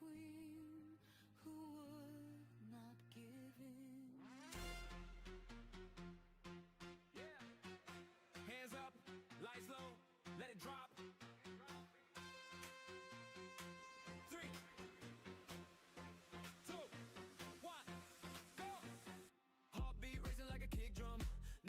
queen who would not give in. Yeah. Hands up, lights low, let it drop. 3, 2, 1, go. Heartbeat racing like a kick drum.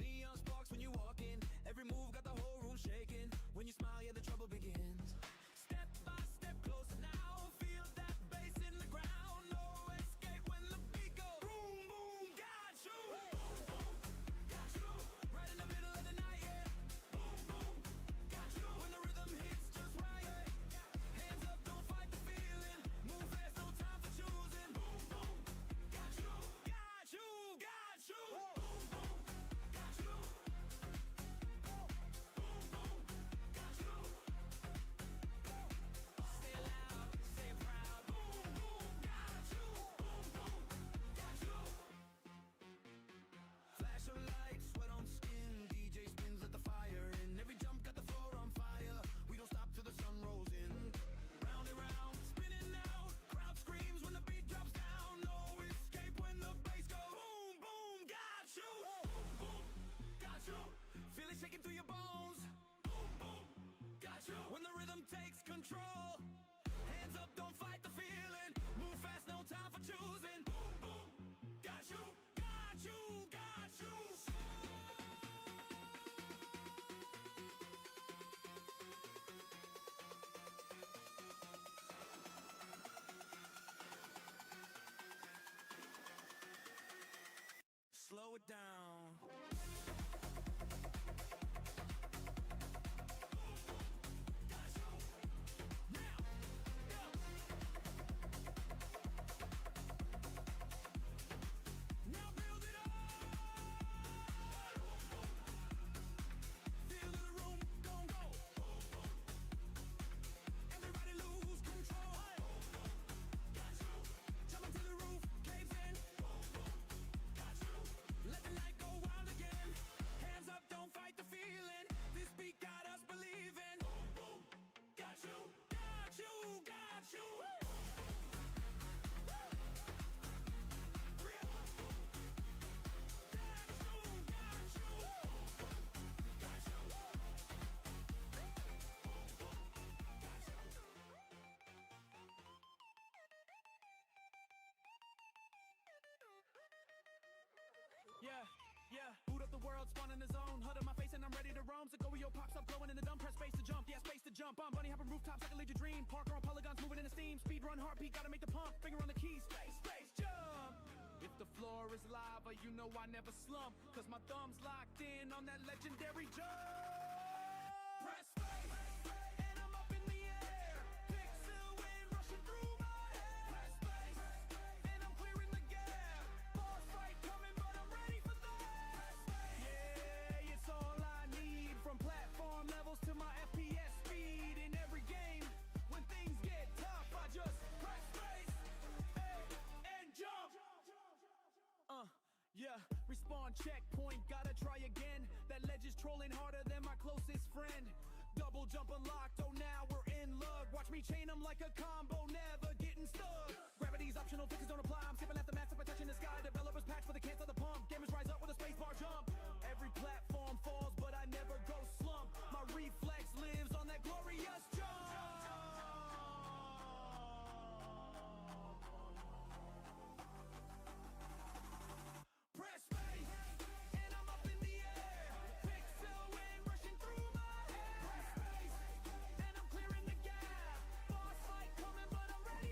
Neon sparks when you walk in. Every move got the whole room shaking. When you smile, yeah, the trouble begins. Step by step closer now. Feel that bass in the ground. No escape when the beat goes boom, boom. Got you. Boom, boom. Got you. Right in the middle of the night, yeah. Boom, boom. Got you. When the rhythm hits just right. Hands up, don't fight the feeling. Move fast, no time for choosing. Boom, boom. Got you. Got you. Got you. Boom, boom. Got you. Boom, boom. Got you. Say it loud, say it proud. Boom, boom. Got you. Boom, boom. Got you. Flash of lights, sweat on skin. DJ spins, let the fire in. Every jump got the floor on fire. We don't stop till the sun rolls in. Round and round, spinning out. Crowd screams when the beat drops down. No escape when the bass goes boom, boom. Got you. Boom, boom. Got you. Feel it shaking through your bones. Boom, boom. Got you. When the rhythm takes control. Hands up, don't fight the feeling. Move fast, no time for choosing. Boom, boom. Got you. Got you. Got you. Slow it down. Now, go. Now build it up. Feel the room, don't go. Everybody lose control. Got you. Jump up to the roof, caves in. Got you. Let the night go wild again. Hands up, don't fight the feeling. This beat got us believing. Got you. Got you. Got you. Yeah, yeah. Boot up the world, spawn in the zone. Hood in my face and I'm ready to roam. So go with your pops up, glowing in the dumb. Press space to jump, yeah, space to jump. I'm bunny hopping rooftops, I can lead your dream. Parker on polygons, moving in the steam. Speed run, heartbeat, gotta make the pump. Finger on the keys, space, space, jump. If the floor is lava, you know I never slump. Cause my thumb's locked in on that legendary jump. Press space, and I'm up in the air. Pixel wind rushing through my hair. Press space, and I'm clearing the gap. Boss fight coming, but I'm ready for that. Yeah, it's all I need. From platform levels to my FPS speed. In every game, when things get tough, I just press space, and jump. Yeah, respawn checkpoint, gotta try again. That ledge is trolling harder than my closest friend. Double jump unlocked, oh now we're in luck. Watch me chain them like a combo, never getting stuck. Gravity's optional, physics don't apply. I'm skipping at the max if I touching the sky. Developers patch for the cancel the pump. Gamers rise up with a space bar jump. Every platform falls, but I never go slump. My reflex lives on that glorious jump. Press space, and I'm up in the air. Pixel wind rushing through my hair. Press space, and I'm clearing the gap. Boss fight coming, but I'm ready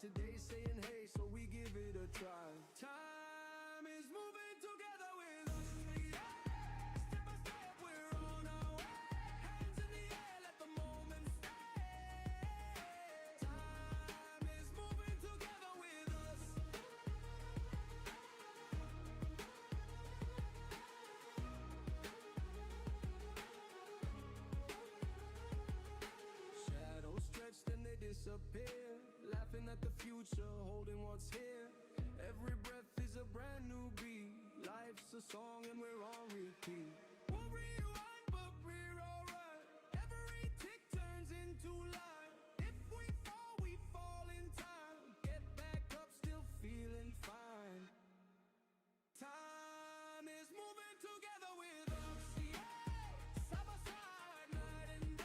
today saying hey, so we give it a try. Time is moving together with us. Yeah, step by step we're on our way. Hands in the air, let the moment stay. Time is moving together with us. Shadows stretched and they disappear, laughing at the future, holding what's here. Every breath is a brand new beat. Life's a song and we're on repeat. We'll rewind, but we're alright. Every tick turns into light. If we fall in time. Get back up, still feeling fine. Time is moving together with us. Yeah, side by side, night and day.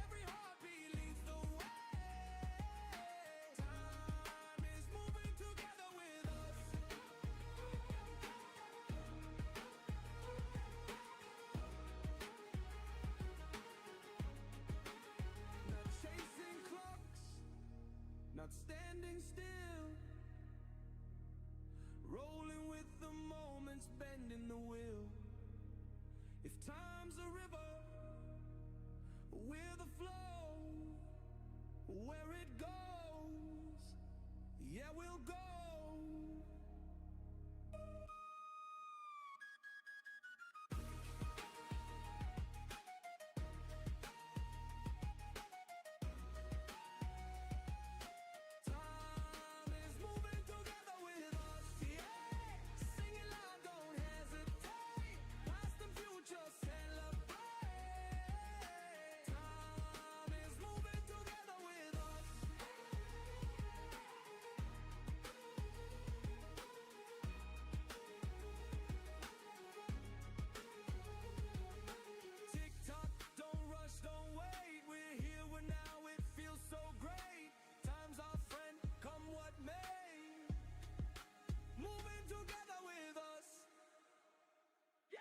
Every heartbeat leads the way. Time is moving together with us. Not chasing clocks, not standing still. Rolling with the moments, bending the wheel. If time's a river, we're the flow. Where it goes, yeah, we'll go. Time is moving together with us, yeah. Sing it loud, don't hesitate. Past and future, celebrate. Time is moving together with us. Tick tock, don't rush, don't wait. We're here, we're now, it feels so great. Time's our friend, come what may. Moving together with us. Yeah!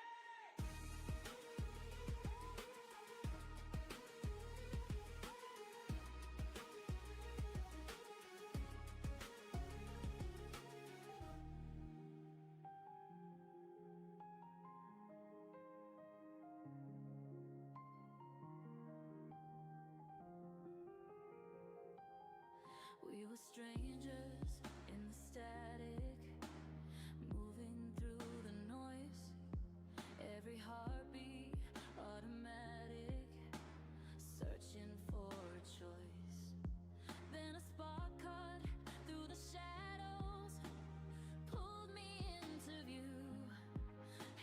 We were strangers in the static, moving through the noise. Every heartbeat automatic, searching for a choice. Then a spark cut through the shadows, pulled me into view,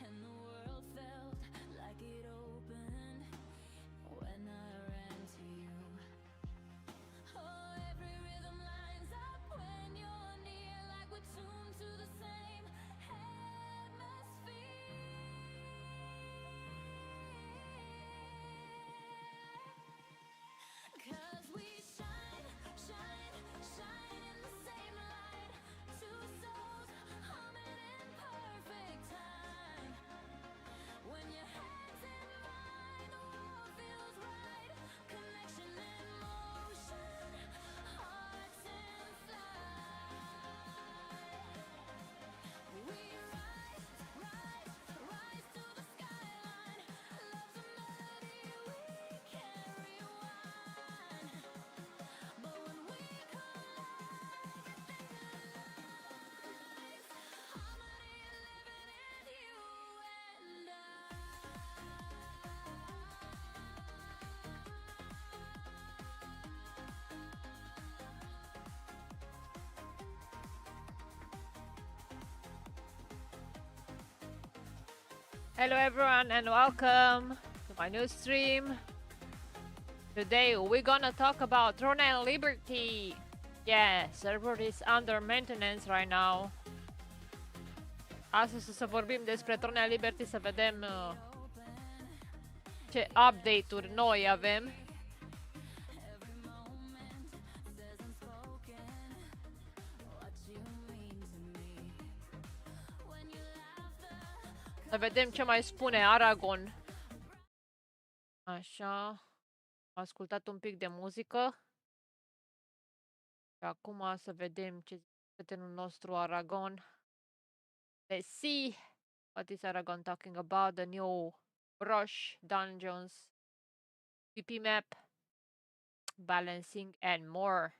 and the world felt like it opened when I ran to you. Oh, every rhythm lines up when you're near, like we're tuned to the same hemisphere. 'Cause we shine, shine, shine in the same light. Two souls humming in perfect time. When your hands in mine, the world feels right. Connection in motion, hearts in flight. We rise, rise, rise to the skyline. Love's a melody we can't rewind. But when we collide, everything aligns. Harmony living in you and I. Hello everyone and welcome to my new stream. Today we're gonna talk about Throne and Liberty. Yeah, server is under maintenance right now. Astăzi o să vorbim despre Throne and Liberty, să vedem ce update-uri noi avem. Every moment says unspoken what you mean to me. When you laugh, Să vedem ce mai spune Aragon. Așa. Am ascultat un pic de muzică. Și acum să vedem ce zice prietenul nostru Aragon. Let's see what is Aragon talking about. The new brush, dungeons, PP map, balancing, and more.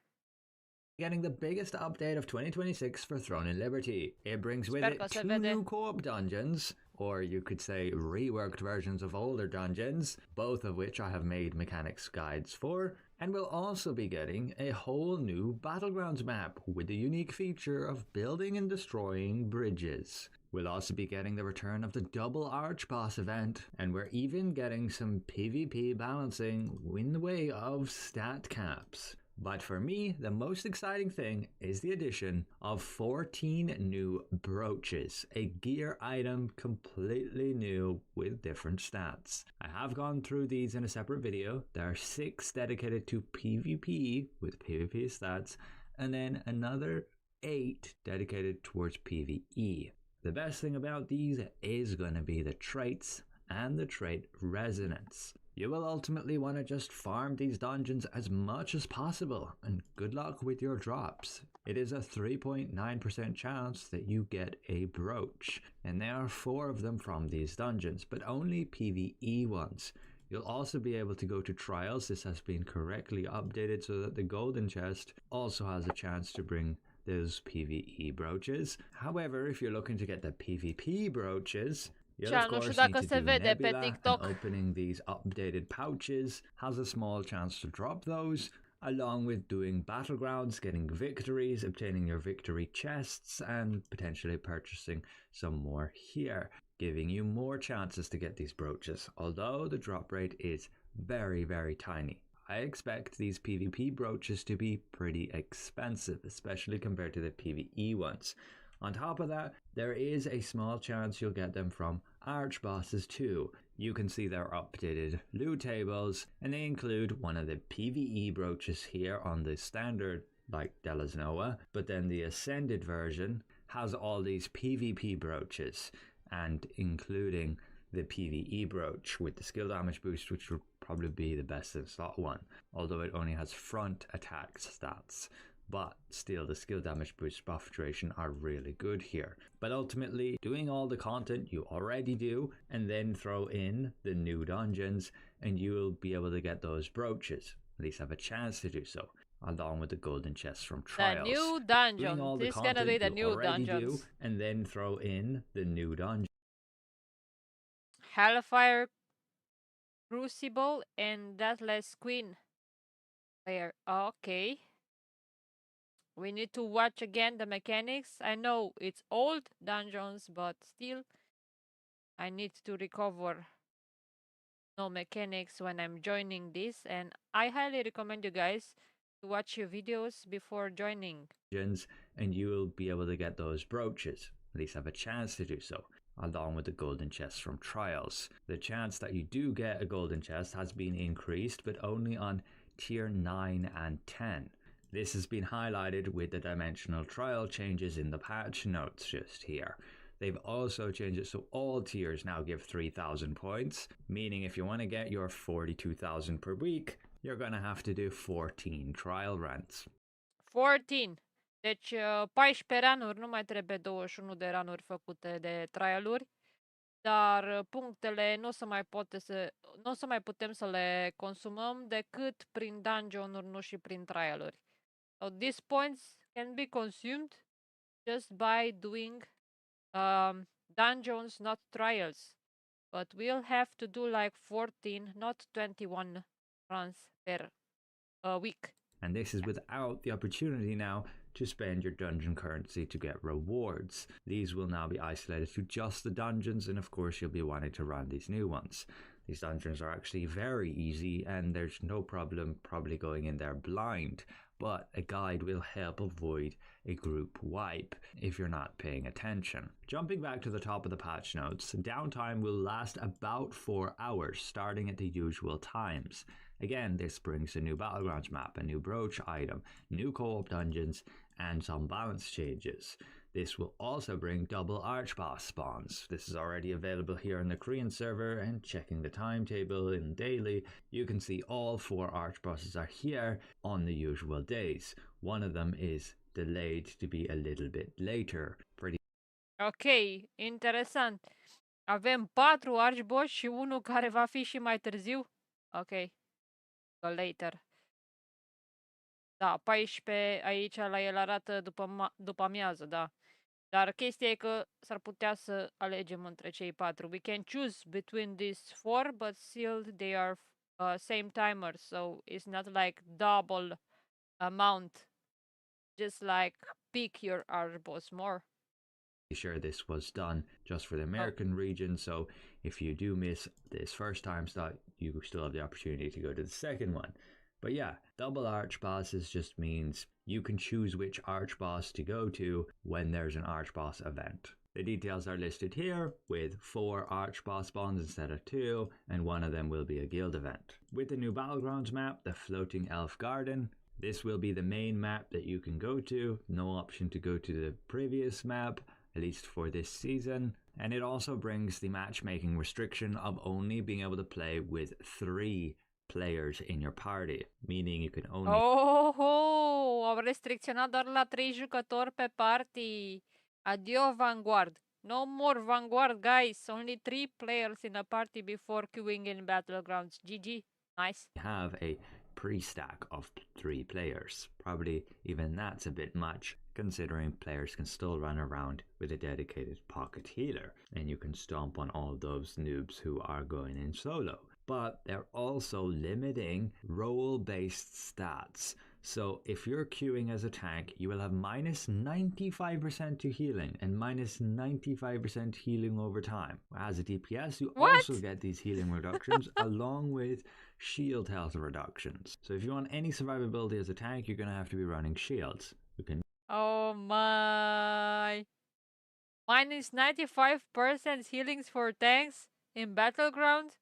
Getting the biggest update of 2026 for Throne and Liberty. It brings with Sper it că se 2 vede. new co-op dungeons, or you could say reworked versions of older dungeons, both of which I have made mechanics guides for, and we'll also be getting a whole new Battlegrounds map with the unique feature of building and destroying bridges. We'll also be getting the return of the double arch boss event, and we're even getting some PvP balancing in the way of stat caps. But for me, the most exciting thing is the addition of 14 new brooches, a gear item completely new with different stats. I have gone through these in a separate video. There are 6 dedicated to PvP with PvP stats, and then another 8 dedicated towards PvE. The best thing about these is going to be the traits and the trait resonance. You will ultimately want to just farm these dungeons as much as possible, and good luck with your drops. It is a 3.9% chance that you get a brooch, and there are 4 of them from these dungeons, but only PvE ones. You'll also be able to go to trials. This has been correctly updated so that the golden chest also has a chance to bring those PvE brooches. However, if you're looking to get the PvP brooches, you'll of course need to do Nebula, and opening these updated pouches has a small chance to drop those, along with doing Battlegrounds, getting victories, obtaining your victory chests, and potentially purchasing some more here, giving you more chances to get these brooches, although the drop rate is very, very tiny. I expect these PvP brooches to be pretty expensive, especially compared to the PvE ones. On top of that, there is a small chance you'll get them from arch bosses too. You can see their updated loot tables, and they include one of the PvE brooches here on the standard, like Della's Noah, but then the Ascended version has all these PvP brooches, and including the PvE brooch with the skill damage boost, which would probably be the best in slot 1, although it only has front attack stats. But still, the skill damage boost buff duration are really good here. But ultimately, doing all the content you already do, and then throw in the new dungeons, and you will be able to get those brooches. At least have a chance to do so, along with the golden chests from trials. The new dungeon. Doing all the This is gonna be the new dungeons. do, and then throw in the new dungeon. Hellfire Crucible and Deathless Queen. There. Okay. We need to watch again the mechanics. I know it's old dungeons, but still I need to recover no mechanics when I'm joining this, and I highly recommend you guys to watch your videos before joining. And you will be able to get those brooches, at least have a chance to do so, along with the golden chests from trials. The chance that you do get a golden chest has been increased, but only on tier 9 and 10. This has been highlighted with the dimensional trial changes in the patch notes just here. They've also changed it so all tiers now give 3,000 points, meaning if you want to get your 42,000 per week, you're going to have to do 14 trial runs. 14. Deci 14 ranuri, nu mai trebuie 21 de ranuri făcute de trialuri, dar punctele nu o să mai putem să le consumăm decât prin dungeon-uri, nu și prin trialuri. So these points can be consumed just by doing dungeons, not trials. But we'll have to do like 14, not 21 runs per week. And this is without the opportunity now to spend your dungeon currency to get rewards. These will now be isolated to just the dungeons, and of course you'll be wanting to run these new ones. These dungeons are actually very easy, and there's no problem probably going in there blind, but a guide will help avoid a group wipe if you're not paying attention. Jumping back to the top of the patch notes, downtime will last about 4 hours, starting at the usual times. Again, this brings a new Battlegrounds map, a new brooch item, new co-op dungeons, and some balance changes. This will also bring double Archboss spawns. This is already available here on the Korean server, and checking the timetable in daily, you can see all 4 Archbosses are here on the usual days. One of them is delayed to be a little bit later. Ok, interesant. Avem 4 archboss și unul care va fi și mai târziu. Ok, go later. Da, 14 aici la el arată după amiază, da. Dar chestia e că s-ar putea să alegem între cei 4. We can choose between these 4, but still they are same timer, so it's not like double amount. Just like pick your archboss more. Sure, this was done just for the American region, so if you do miss this first time slot, you still have the opportunity to go to the second one. But yeah, double Archbosses just means you can choose which Archboss to go to when there's an Archboss event. The details are listed here with 4 Archboss spawns instead of 2, and one of them will be a guild event. With the new Battlegrounds map, the Floating Elf Garden, this will be the main map that you can go to, no option to go to the previous map, at least for this season. And it also brings the matchmaking restriction of only being able to play with 3 players in your party, meaning you can only... Oh, au restricționat doar la 3 jucători pe party. Adio Vanguard. No more Vanguard, guys. Only 3 players in a party before queuing in Battlegrounds. GG. Nice. have a pre-stack of 3 players. Probably even that's a bit much, considering players can still run around with a dedicated pocket healer, and you can stomp on all those noobs who are going in solo. But they're also limiting role-based stats. So if you're queuing as a tank, you will have minus 95% to healing and minus 95% healing over time. As a DPS, you also get these healing reductions along with shield health reductions. So if you want any survivability as a tank, you're going to have to be running shields. You can... Oh my. Minus 95% healings for tanks in Battleground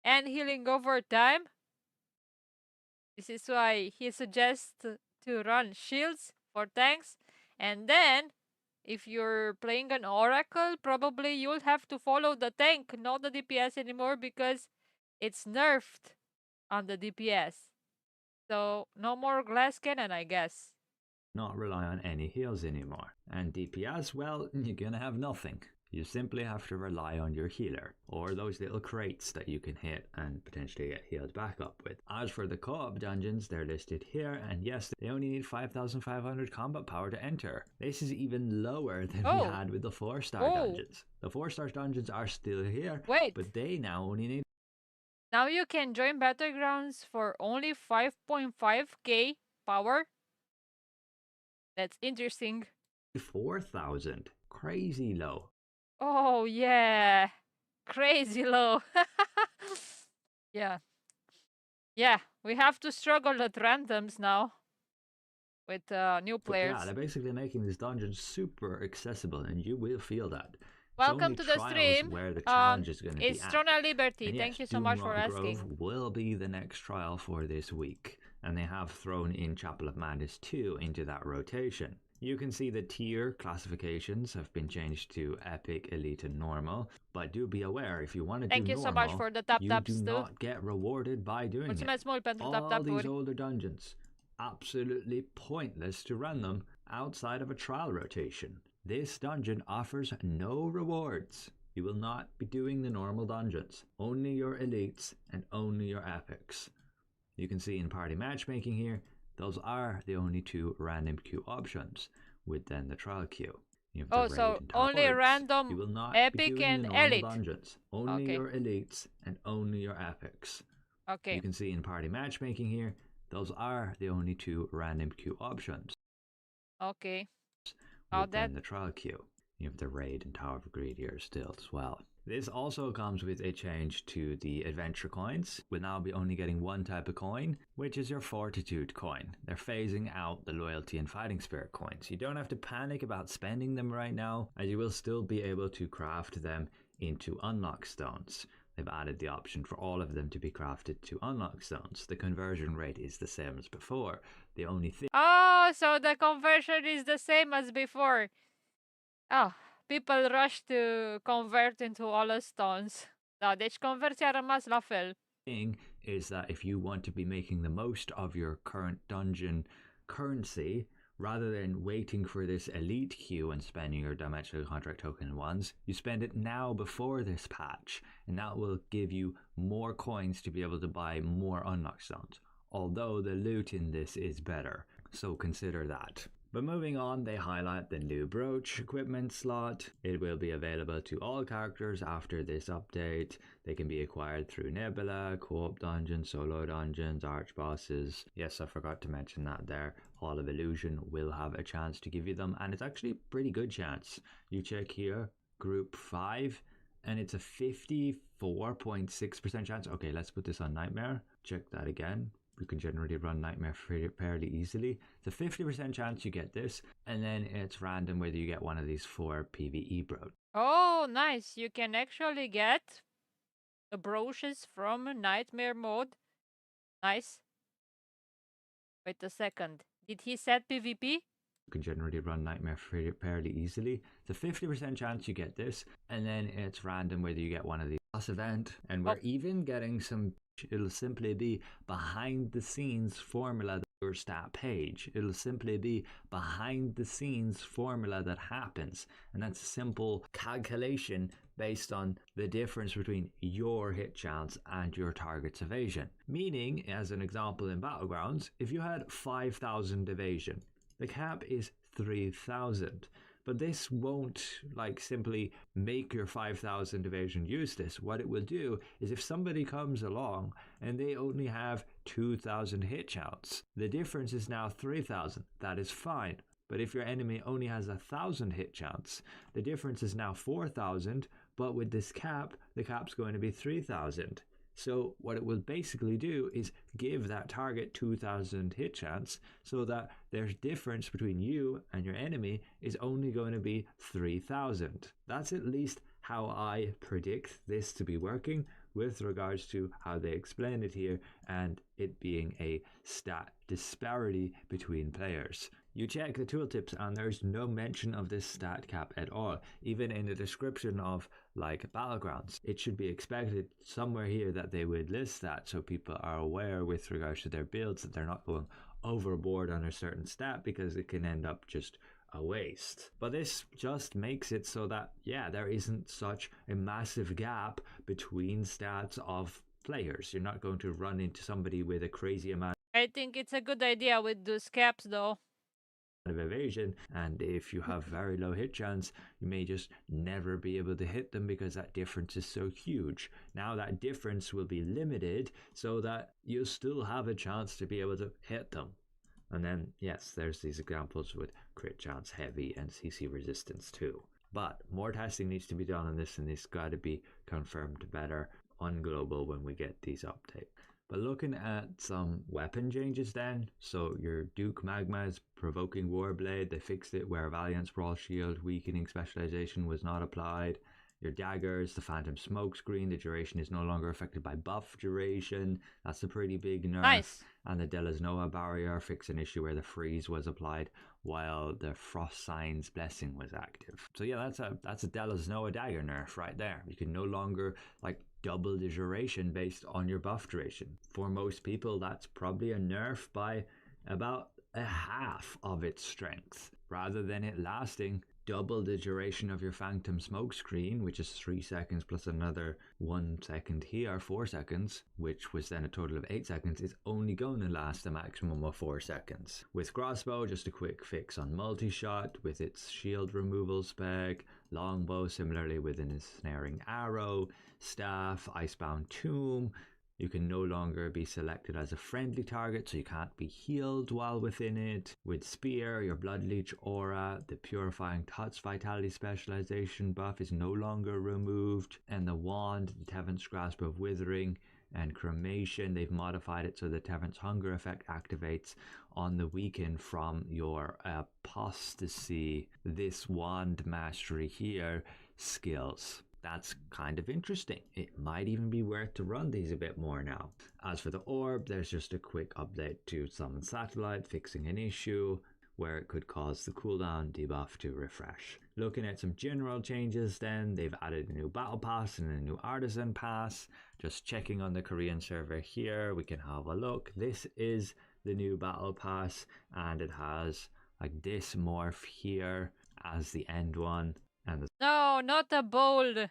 and healing over time. This is why he suggests to run shields for tanks. And then, if you're playing an Oracle, probably you'll have to follow the tank, not the DPS anymore, because it's nerfed on the DPS. So, no more glass cannon, I guess. Not rely on any heals anymore. And DPS, well, you're gonna have nothing. You simply have to rely on your healer, or those little crates that you can hit and potentially get healed back up with. As for the co-op dungeons, they're listed here, and yes, they only need 5,500 combat power to enter. This is even lower than we had with the 4-star dungeons. The 4-star dungeons are still here, but they now only need... Now you can join Battlegrounds for only 5.5k power. That's interesting. 4,000. Crazy low. Oh, yeah. Crazy low. Yeah. Yeah, we have to struggle at randoms now with new players. But yeah, they're basically making these dungeons super accessible, and you will feel that. Welcome to the stream. Where the challenge is going to it's be Throne Liberty. And Thank yes, you so much for Grove asking. Will be the next trial for this week, and they have thrown in Chapel of Madness 2 into that rotation. You can see the tier classifications have been changed to Epic, Elite, and Normal, but do be aware, if you want to do normal, so much for the tap-taps you do not get rewarded by doing it. All these older dungeons, absolutely pointless to run them outside of a trial rotation. This dungeon offers no rewards. You will not be doing the normal dungeons, only your elites and only your epics. You can see in party matchmaking here, those are the only 2 random queue options, with then the trial queue. So only random you will not epic be doing and the normal elite dungeons, only your elites and only your epics. Okay. You can see in party matchmaking here, those are the only 2 random queue options. Okay. Then the trial queue. You have the raid and Tower of Greed here still as well. This also comes with a change to the adventure coins. We'll now be only getting one type of coin, which is your fortitude coin. They're phasing out the loyalty and fighting spirit coins. You don't have to panic about spending them right now, as you will still be able to craft them into unlock stones. They've added the option for all of them to be crafted to unlock stones. The conversion rate is the same as before. The only thing... Oh, so the conversion is the same as before. Ah, people rush to convert into stones. Da, deci conversia a rămas la fel. Thing is that if you want to be making the most of your current dungeon currency, rather than waiting for this elite queue and spending your dimensional contract token ones, you spend it now before this patch, and that will give you more coins to be able to buy more unlock stones. Although the loot in this is better, so consider that. But moving on, they highlight the new brooch equipment slot. It will be available to all characters after this update. They can be acquired through Nebula, co-op dungeons, solo dungeons, arch bosses. Yes, I forgot to mention that there. Hall of Illusion will have a chance to give you them, and it's actually a pretty good chance. You check here, group 5, and it's a 54.6% chance. Okay, let's put this on Nightmare. Check that again. You can generally run Nightmare fairly easily. It's a 50% chance you get this, and then it's random whether you get one of these 4 PvE bros. Oh, nice. You can actually get the brooches from Nightmare mode. Nice. Wait a second. Did he set PvP? You can generally run Nightmare fairly easily. It's a 50% chance you get this, and then it's random whether you get one of these boss event. And we're even getting some. It'll simply be behind the scenes formula that your stat page. It'll simply be behind the scenes formula that happens, and that's a simple calculation based on the difference between your hit chance and your target's evasion. Meaning, as an example in Battlegrounds, if you had 5,000 evasion, the cap is 3,000. But this won't simply make your 5,000 evasion useless. What it will do is if somebody comes along and they only have 2,000 hit chance, the difference is now 3,000. That is fine. But if your enemy only has 1,000 hit chance, the difference is now 4,000. But with this cap, the cap's going to be 3,000. So what it will basically do is give that target 2,000 hit chance so that their difference between you and your enemy is only going to be 3,000. That's at least how I predict this to be working with regards to how they explain it here and it being a stat disparity between players. You check the tooltips and there's no mention of this stat cap at all. Even in the description of Battlegrounds, it should be expected somewhere here that they would list that so people are aware with regards to their builds that they're not going overboard on a certain stat because it can end up just a waste. But this just makes it so that, yeah, there isn't such a massive gap between stats of players. You're not going to run into somebody with a crazy amount I think it's a good idea with those caps though. Of evasion, and if you have very low hit chance, you may just never be able to hit them because that difference is so huge. Now that difference will be limited so that you'll still have a chance to be able to hit them. And then, yes, there's these examples with crit chance, heavy, and CC resistance too. But more testing needs to be done on this, and this got to be confirmed better on global when we get these updates. But looking at some weapon changes then, so your Duke Magma's Provoking Warblade, they fixed it where Valiant's Brawl Shield weakening specialization was not applied. Your daggers, the Phantom Smokescreen, the duration is no longer affected by buff duration. That's a pretty big nerf. Nice. And the Delos Noah barrier fixed an issue where the freeze was applied while the Frost Sign's Blessing was active. So yeah, that's a Delos Noah dagger nerf right there. You can no longer double the duration based on your buff duration. For most people, that's probably a nerf by about a half of its strength. Rather than it lasting double the duration of your Phantom Smokescreen, which is 3 seconds plus another 1 second here, 4 seconds, which was then a total of 8 seconds, is only going to last a maximum of 4 seconds. With Crossbow, just a quick fix on multi-shot with its shield removal spec, Longbow similarly with an ensnaring arrow, Staff, Icebound Tomb. You can no longer be selected as a friendly target, so you can't be healed while within it. With Spear, your Blood Leech aura, the Purifying Touch Vitality specialization buff is no longer removed. And the Wand, the Tevant's Grasp of Withering, and Cremation, they've modified it so the Tevant's Hunger effect activates on the weaken from your Apostasy, this Wand Mastery here, skills. That's kind of interesting. It might even be worth to run these a bit more now. As for the orb, there's just a quick update to Summon Satellite, fixing an issue where it could cause the cooldown debuff to refresh. Looking at some general changes then, they've added a new battle pass and a new artisan pass. Just checking on the Korean server here, we can have a look. This is the new battle pass, and it has like this morph here as the end one, and the No, not a bold.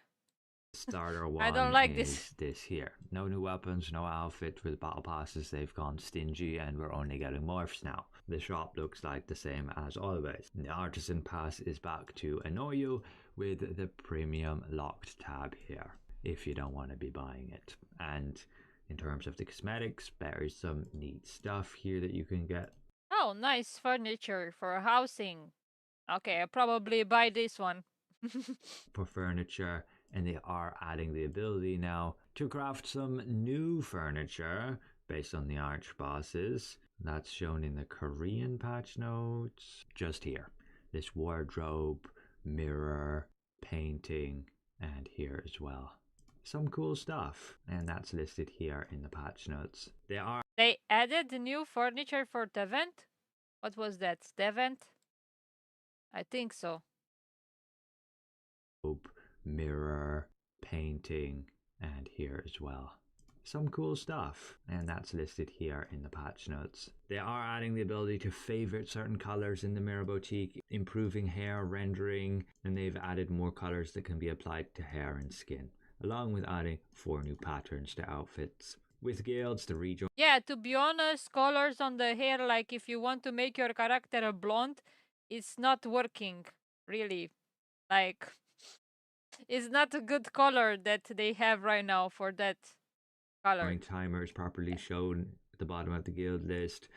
starter one I don't like is this here. No new weapons, no outfit with battle passes. They've gone stingy and we're only getting morphs now. The shop looks like the same as always. The artisan pass is back to annoy you with the premium locked tab here if you don't want to be buying it. And in terms of the cosmetics, there is some neat stuff here that you can get Oh, nice furniture for housing. Okay, I'll probably buy this one. for furniture, and they are adding the ability now to craft some new furniture based on the arch bosses. That's shown in the Korean patch notes just here. This wardrobe, mirror, painting, and here as well. Some cool stuff, and that's listed here in the patch notes. They added the new furniture for the event? What was that? The event? I think so. Mirror, painting, and here as well. Some cool stuff, and that's listed here in the patch notes. They are adding the ability to favorite certain colors in the Mirror Boutique, improving hair rendering, and they've added more colors that can be applied to hair and skin, along with adding 4 new patterns to outfits. With guilds, the rejoin Yeah, to be honest, colors on the hair, like if you want to make your character a blonde, it's not working, really. Like, it's not a good color that they have right now for that color. timer is properly shown at the bottom of the guild list.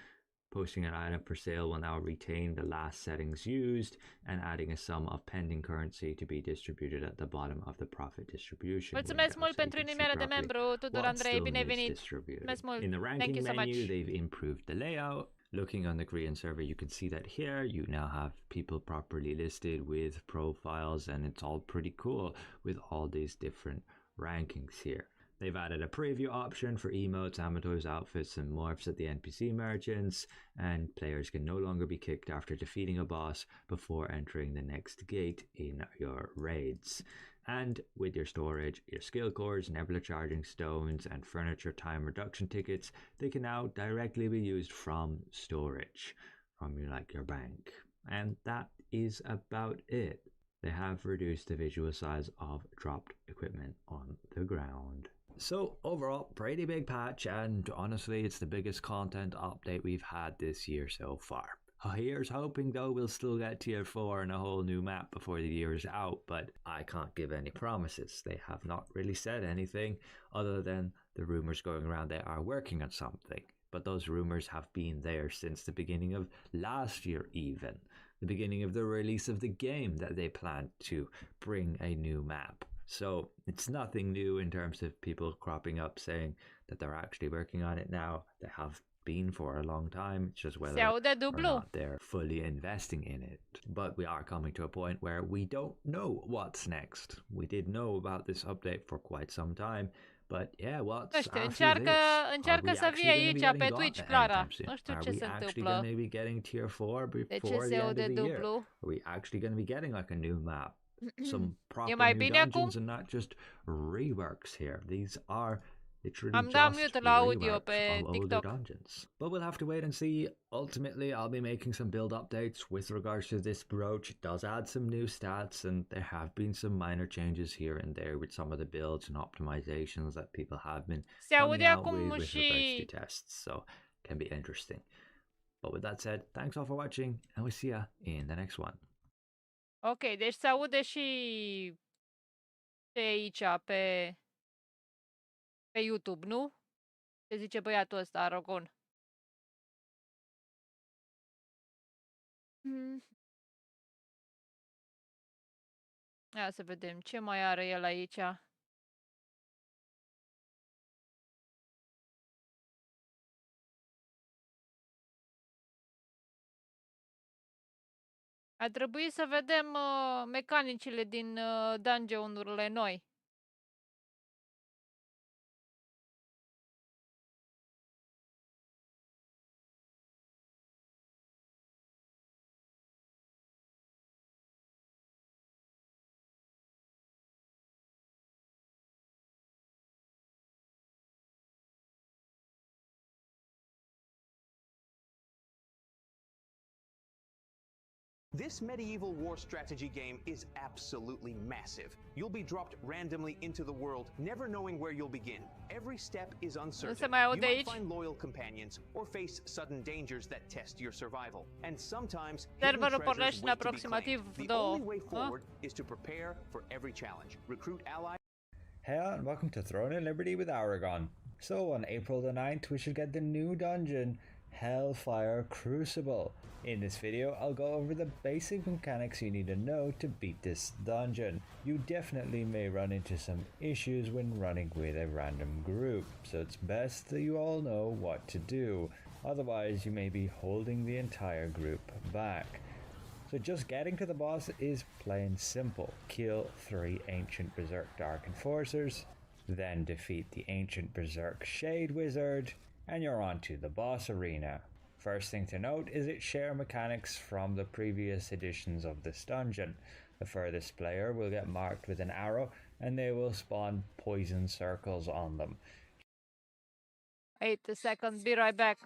Posting an item for sale will now retain the last settings used, and adding a sum of pending currency to be distributed at the bottom of the profit distribution Mulțumesc window, mult so you pentru can see numirea de properly membru, Tudor what Andrei, still bine ai needs venit. distributed. Mulțumesc mult. In the Thank ranking you so menu, much. they've improved the layout. Looking on the Korean server, you can see that here you now have people properly listed with profiles, and it's all pretty cool with all these different rankings here. They've added a preview option for emotes, avatars, outfits, and morphs at the NPC merchants, and players can no longer be kicked after defeating a boss before entering the next gate in your raids. And with your storage, your skill cores, nebula charging stones, and furniture time reduction tickets, they can now directly be used from storage, from your bank. And that is about it. They have reduced the visual size of dropped equipment on the ground. So overall, pretty big patch, and honestly, it's the biggest content update we've had this year so far. Here's hoping though we'll still get tier 4 and a whole new map before the year is out, but I can't give any promises. They have not really said anything other than the rumors going around they are working on something. But those rumors have been there since the beginning of last year even. The beginning of the release of the game that they planned to bring a new map. So it's nothing new in terms of people cropping up saying that they're actually working on it now. They have been for a long time. It's just whether or not they're fully investing in it. But we are coming to a point where we don't know what's next. We did know about this update for quite some time. But yeah, what's after încearcă să vii aici pe Twitch, Clara. Nu știu ce se întâmplă. Are we actually going to be getting tier 4 before the end of the year? Are we actually going to be getting like a new map? Some proper new dungeons and not just reworks here. These are literally just reworks of older dungeons. But we'll have to wait and see. Ultimately, I'll be making some build updates with regards to this brooch. It does add some new stats, and there have been some minor changes here and there with some of the builds and optimizations that people have been coming out with regards to tests. So it can be interesting. But with that said, thanks all for watching, and we'll see ya in the next one. Ok, deci se aude și pe aici, pe YouTube, nu? Ce zice băiatul ăsta, Aragon. Ia să vedem ce mai are el aici. Ar trebui să vedem mecanicile din dungeon-urile noi. This medieval war strategy game is absolutely massive. You'll be dropped randomly into the world, never knowing where you'll begin. Every step is uncertain. my old You might age. find loyal companions or face sudden dangers that test your survival. And sometimes hidden Serverul treasures pornește wait to be aproximativ claimed. The only way 2. forward is to prepare for every challenge. Recruit allies. Hey and welcome to Throne and Liberty with Aragon. So on April the 9th we should get the new dungeon, Hellfire Crucible. In this video I'll go over the basic mechanics you need to know to beat this dungeon. You definitely may run into some issues when running with a random group, so it's best that you all know what to do, otherwise you may be holding the entire group back. So just getting to the boss is plain simple. Kill 3 Ancient Berserk Dark Enforcers, then defeat the Ancient Berserk Shade Wizard, and you're on to the boss arena. First thing to note is its share mechanics from the previous editions of this dungeon. The furthest player will get marked with an arrow and they will spawn poison circles on them. Wait a second, be right back.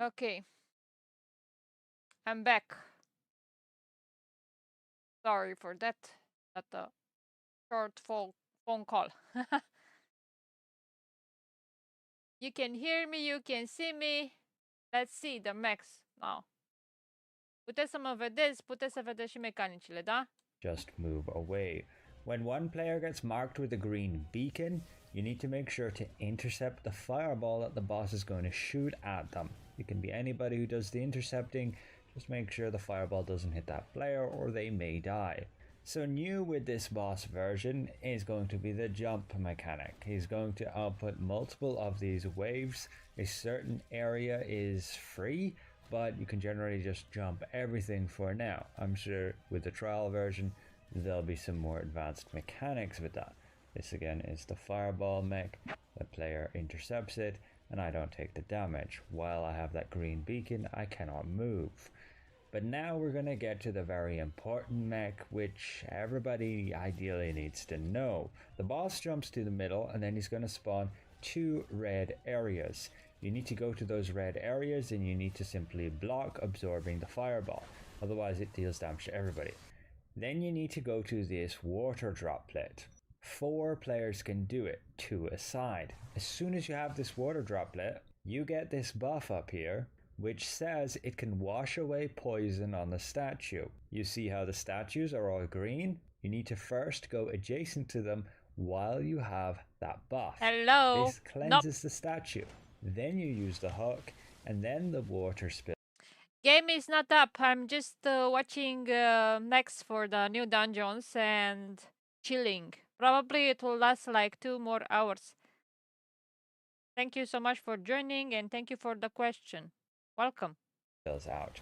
Okay, I'm back. Sorry for that. That short phone call. You can hear me, you can see me. Let's see the max now. Puteți să mă vedeți, puteți să vedeți și mecanicile, da? Just move away. When one player gets marked with a green beacon, you need to make sure to intercept the fireball that the boss is going to shoot at them. It can be anybody who does the intercepting, just make sure the fireball doesn't hit that player or they may die. So new with this boss version is going to be the jump mechanic. He's going to output multiple of these waves. A certain area is free, but you can generally just jump everything for now. I'm sure with the trial version there'll be some more advanced mechanics with that. This again is the fireball mech. The player intercepts it and I don't take the damage. While I have that green beacon, I cannot move. But now we're going to get to the very important mech, which everybody ideally needs to know. The boss jumps to the middle and then he's going to spawn 2 red areas. You need to go to those red areas and you need to simply block absorbing the fireball. Otherwise it deals damage to everybody. Then you need to go to this water droplet. 4 players can do it, 2 aside. As soon as you have this water droplet, you get this buff up here, which says it can wash away poison on the statue. You see how the statues are all green? You need to first go adjacent to them while you have that buff. Hello? This cleanses the statue. Then you use the hook, and then the water spill. Game is not up. I'm just watching next for the new dungeons and chilling. Probably it will last like 2 more hours. Thank you so much for joining and thank you for the question. Welcome. Out.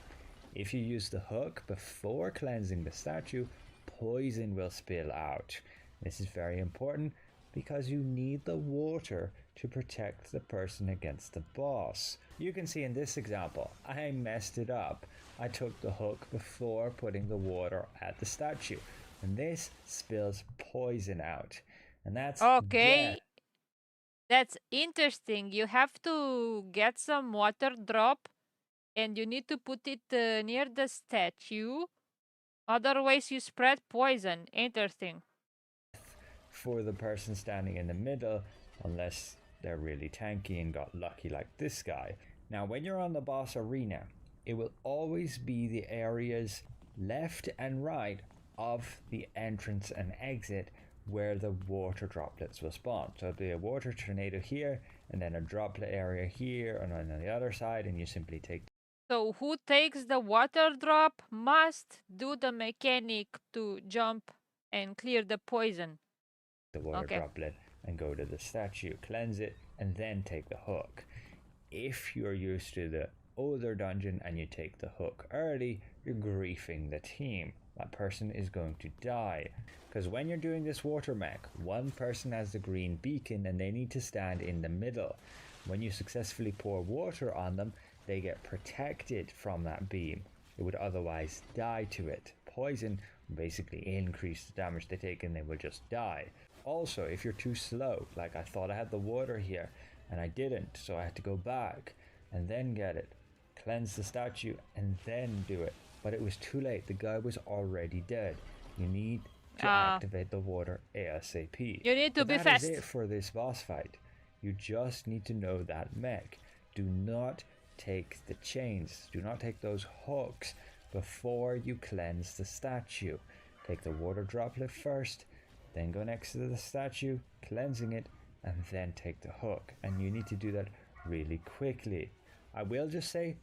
If you use the hook before cleansing the statue, poison will spill out. This is very important because you need the water to protect the person against the boss. You can see in this example, I messed it up. I took the hook before putting the water at the statue, and this spills poison out. And that's Okay, death. that's interesting. You have to get some water drop and you need to put it near the statue. Otherwise, you spread poison. Interesting. For the person standing in the middle, unless they're really tanky and got lucky like this guy. Now, when you're on the boss arena, it will always be the areas left and right of the entrance and exit where the water droplets will spawn. So it'll be a water tornado here, and then a droplet area here, and on the other side, and you simply take So, who takes the water drop must do the mechanic to jump and clear the poison. the water Okay. droplet and go to the statue, cleanse it, and then take the hook. If you're used to the older dungeon and you take the hook early, you're griefing the team. That person is going to die. Because when you're doing this water mech, one person has the green beacon and they need to stand in the middle. When you successfully pour water on them, they get protected from that beam. They would otherwise die to it. Poison will basically increase the damage they take and they will just die. Also, if you're too slow, like I thought I had the water here and I didn't, so I had to go back and then get it, cleanse the statue and then do it. But it was too late. The guy was already dead. You need to activate the water ASAP. You need to be fast. That is it for this boss fight. You just need to know that mech. Do not take the chains. Do not take those hooks before you cleanse the statue. Take the water droplet first, then go next to the statue, cleansing it, and then take the hook. And you need to do that really quickly. I will just say,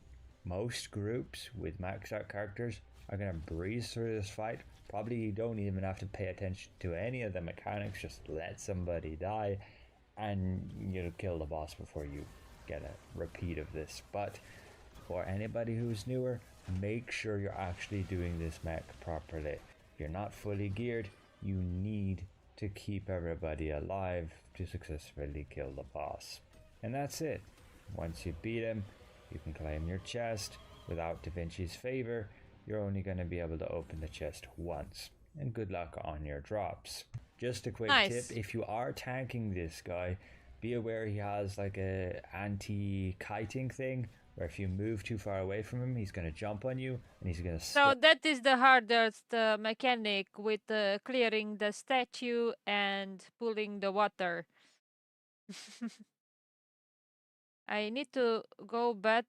most groups with maxed out characters are going to breeze through this fight. Probably you don't even have to pay attention to any of the mechanics, just let somebody die and you'll kill the boss before you get a repeat of this. But for anybody who's newer, make sure you're actually doing this mech properly. If you're not fully geared, you need to keep everybody alive to successfully kill the boss. And that's it. Once you beat him, you can claim your chest. Without Da Vinci's favor, you're only going to be able to open the chest once. And good luck on your drops. Just a quick Nice. tip, if you are tanking this guy, be aware he has like a anti-kiting thing, where if you move too far away from him, he's going to jump on you and he's going to So that is the hardest mechanic with clearing the statue and pulling the water. I need to go back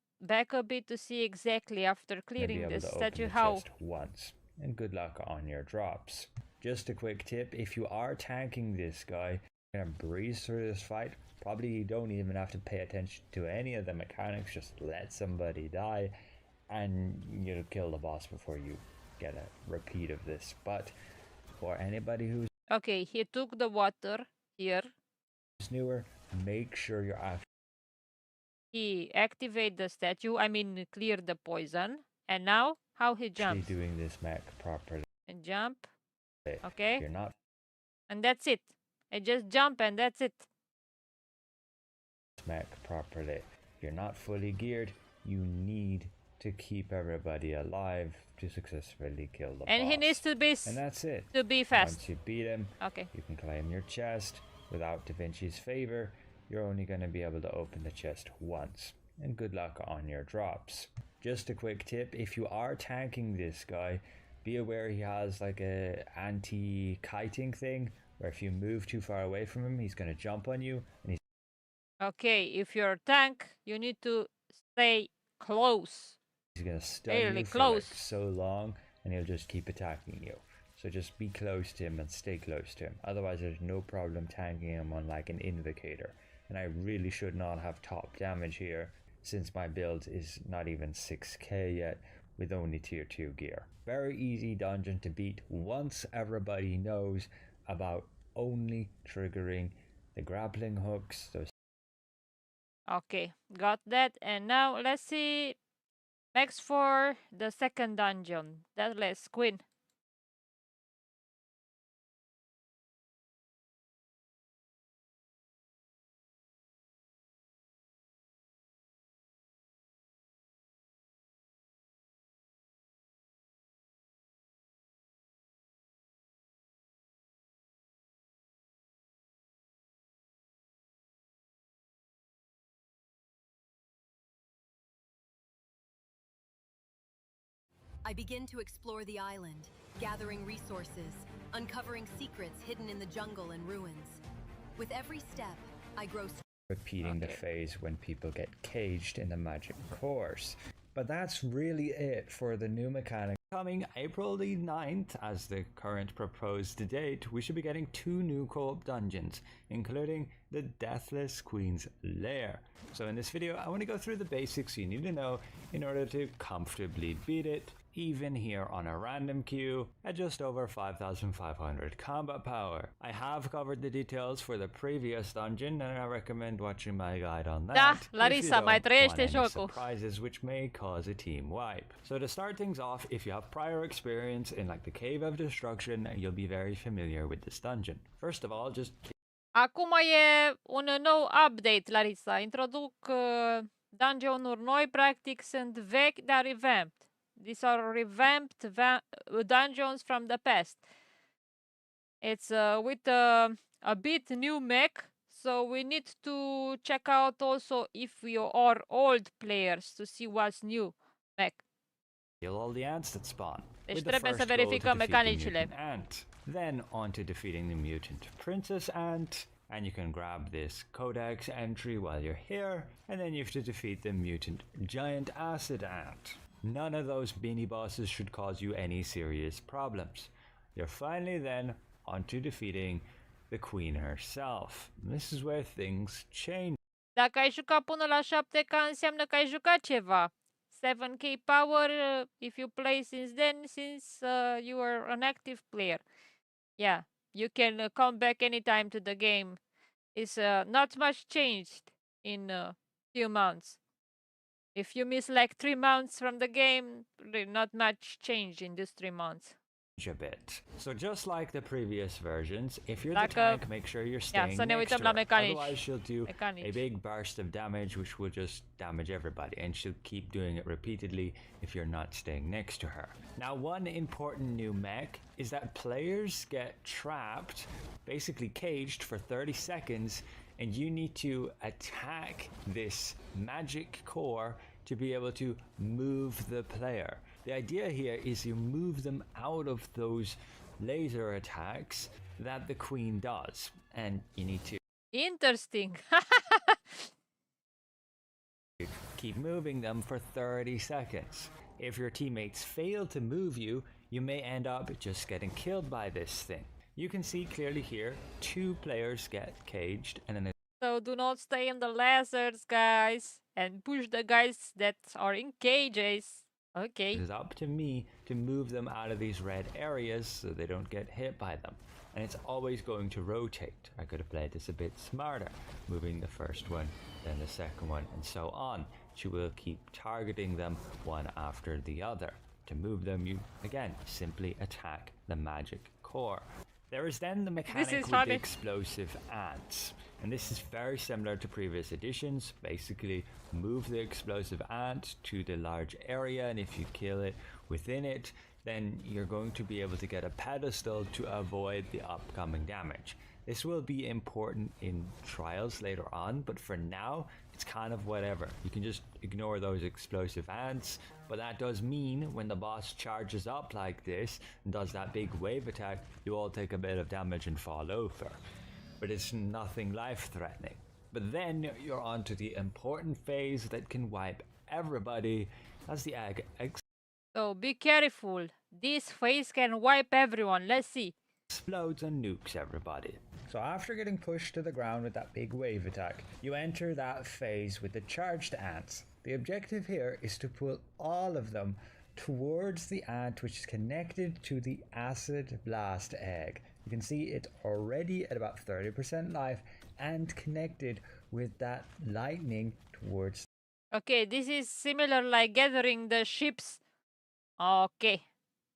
a bit to see exactly after clearing the statue how. chest once. And good luck on your drops. Just a quick tip, if you are tanking this guy, you're going to breeze through this fight. Probably you don't even have to pay attention to any of the mechanics, just let somebody die and you'll kill the boss before you get a repeat of this. But for anybody who's Okay, he took the water here. newer, make sure you're actually He activate the statue, I mean clear the poison. And now how he jumps. doing this mech properly. And jump. Okay. You're not And that's it. I just jump and that's it. mech properly. If you're not fully geared, you need to keep everybody alive to successfully kill the boss. And he needs to be And that's it. to be fast. Once you beat him, Okay. you can claim your chest. Without Da Vinci's favor, you're only going to be able to open the chest once. And good luck on your drops. Just a quick tip, if you are tanking this guy, be aware he has like a anti-kiting thing, where if you move too far away from him, he's going to jump on you and he's Okay, if you're a tank, you need to stay close. going to stun Really you for close. like so long and he'll just keep attacking you. So just be close to him and stay close to him. Otherwise there's no problem tanking him on like an invocator. And I really should not have top damage here, since my build is not even 6k yet with only tier 2 gear. Very easy dungeon to beat once everybody knows about only triggering the grappling hooks. Those Okay, got that. And now let's see Next for the second dungeon, Deathless Queen. I begin to explore the island, gathering resources, uncovering secrets hidden in the jungle and ruins. With every step, I grow repeating the phase when people get caged in the magic course. But that's really it for the new mechanic. Coming April the 9th, as the current proposed date, we should be getting 2 new co-op dungeons, including the Deathless Queen's Lair. So in this video, I want to go through the basics you need to know in order to comfortably beat it, even here on a random queue at just over 5,500 combat power. I have covered the details for the previous dungeon, and I recommend watching my guide on that. Da, if you Larissa, don't mai want trăiește any jocul. surprises which may cause a team wipe. So to start things off, if you have prior experience in like the Cave of Destruction, you'll be very familiar with this dungeon. First of all, just Acum e un nou update, Larissa. Introduc dungeon-uri noi, practic sunt vechi, dar revamped. These are revamped dungeons from the past. It's with a bit new mech, so we need to check out also if we are old players to see what's new mech. kill all the ants that spawn. Deci with the trebuie să first goal to verificăm defeat the mecanicile. mutant ant. Then on to defeating the mutant princess ant. And you can grab this codex entry while you're here. And then you have to defeat the mutant giant acid ant. None of those beanie bosses should cause you any serious problems. You're finally then on to defeating the queen herself. This is where things change. Dacă ai jucat până la 7K, înseamnă că ai jucat ceva. 7K power if you play since then, since you are an active player. Yeah, you can come back anytime to the game. It's not much changed in few months. If you miss like 3 months from the game, not much change in these 3 months. A bit. So just like the previous versions, if you're Dacă, the tank, make sure you're staying să ne next uităm to la her. mecanici. Otherwise she'll do a Mecanici. big burst of damage which will just damage everybody, and she'll keep doing it repeatedly if you're not staying next to her. Now one important new mech is that players get trapped, basically caged for 30 seconds, and you need to attack this magic core to be able to move the player. The idea here is you move them out of those laser attacks that the queen does, and you need to Interesting. keep moving them for 30 seconds. If your teammates fail to move you, you may end up just getting killed by this thing. You can see clearly here, 2 players get caged, and then So do not stay in the lasers, guys, and push the guys that are in cages. Okay. it is up to me to move them out of these red areas so they don't get hit by them. And it's always going to rotate. I could have played this a bit smarter, moving the first one, then the second one, and so on. She will keep targeting them one after the other. To move them, you, again, simply attack the magic core. There is then the mechanic with funny. the explosive ants. And this is very similar to previous editions. Basically, move the explosive ant to the large area, and if you kill it within it, then you're going to be able to get a pedestal to avoid the upcoming damage. This will be important in trials later on, but for now, it's kind of whatever. You can just ignore those explosive ants, but that does mean when the boss charges up like this and does that big wave attack, you all take a bit of damage and fall over. But it's nothing life-threatening. But then you're on to the important phase that can wipe everybody as the egg So be careful. This phase can wipe everyone. Let's see. explodes and nukes everybody. So after getting pushed to the ground with that big wave attack, you enter that phase with the charged ants. The objective here is to pull all of them towards the ant which is connected to the acid blast egg. You can see it's already at about 30% life and connected with that lightning towards Okay, this is similar like gathering the ships. Okay.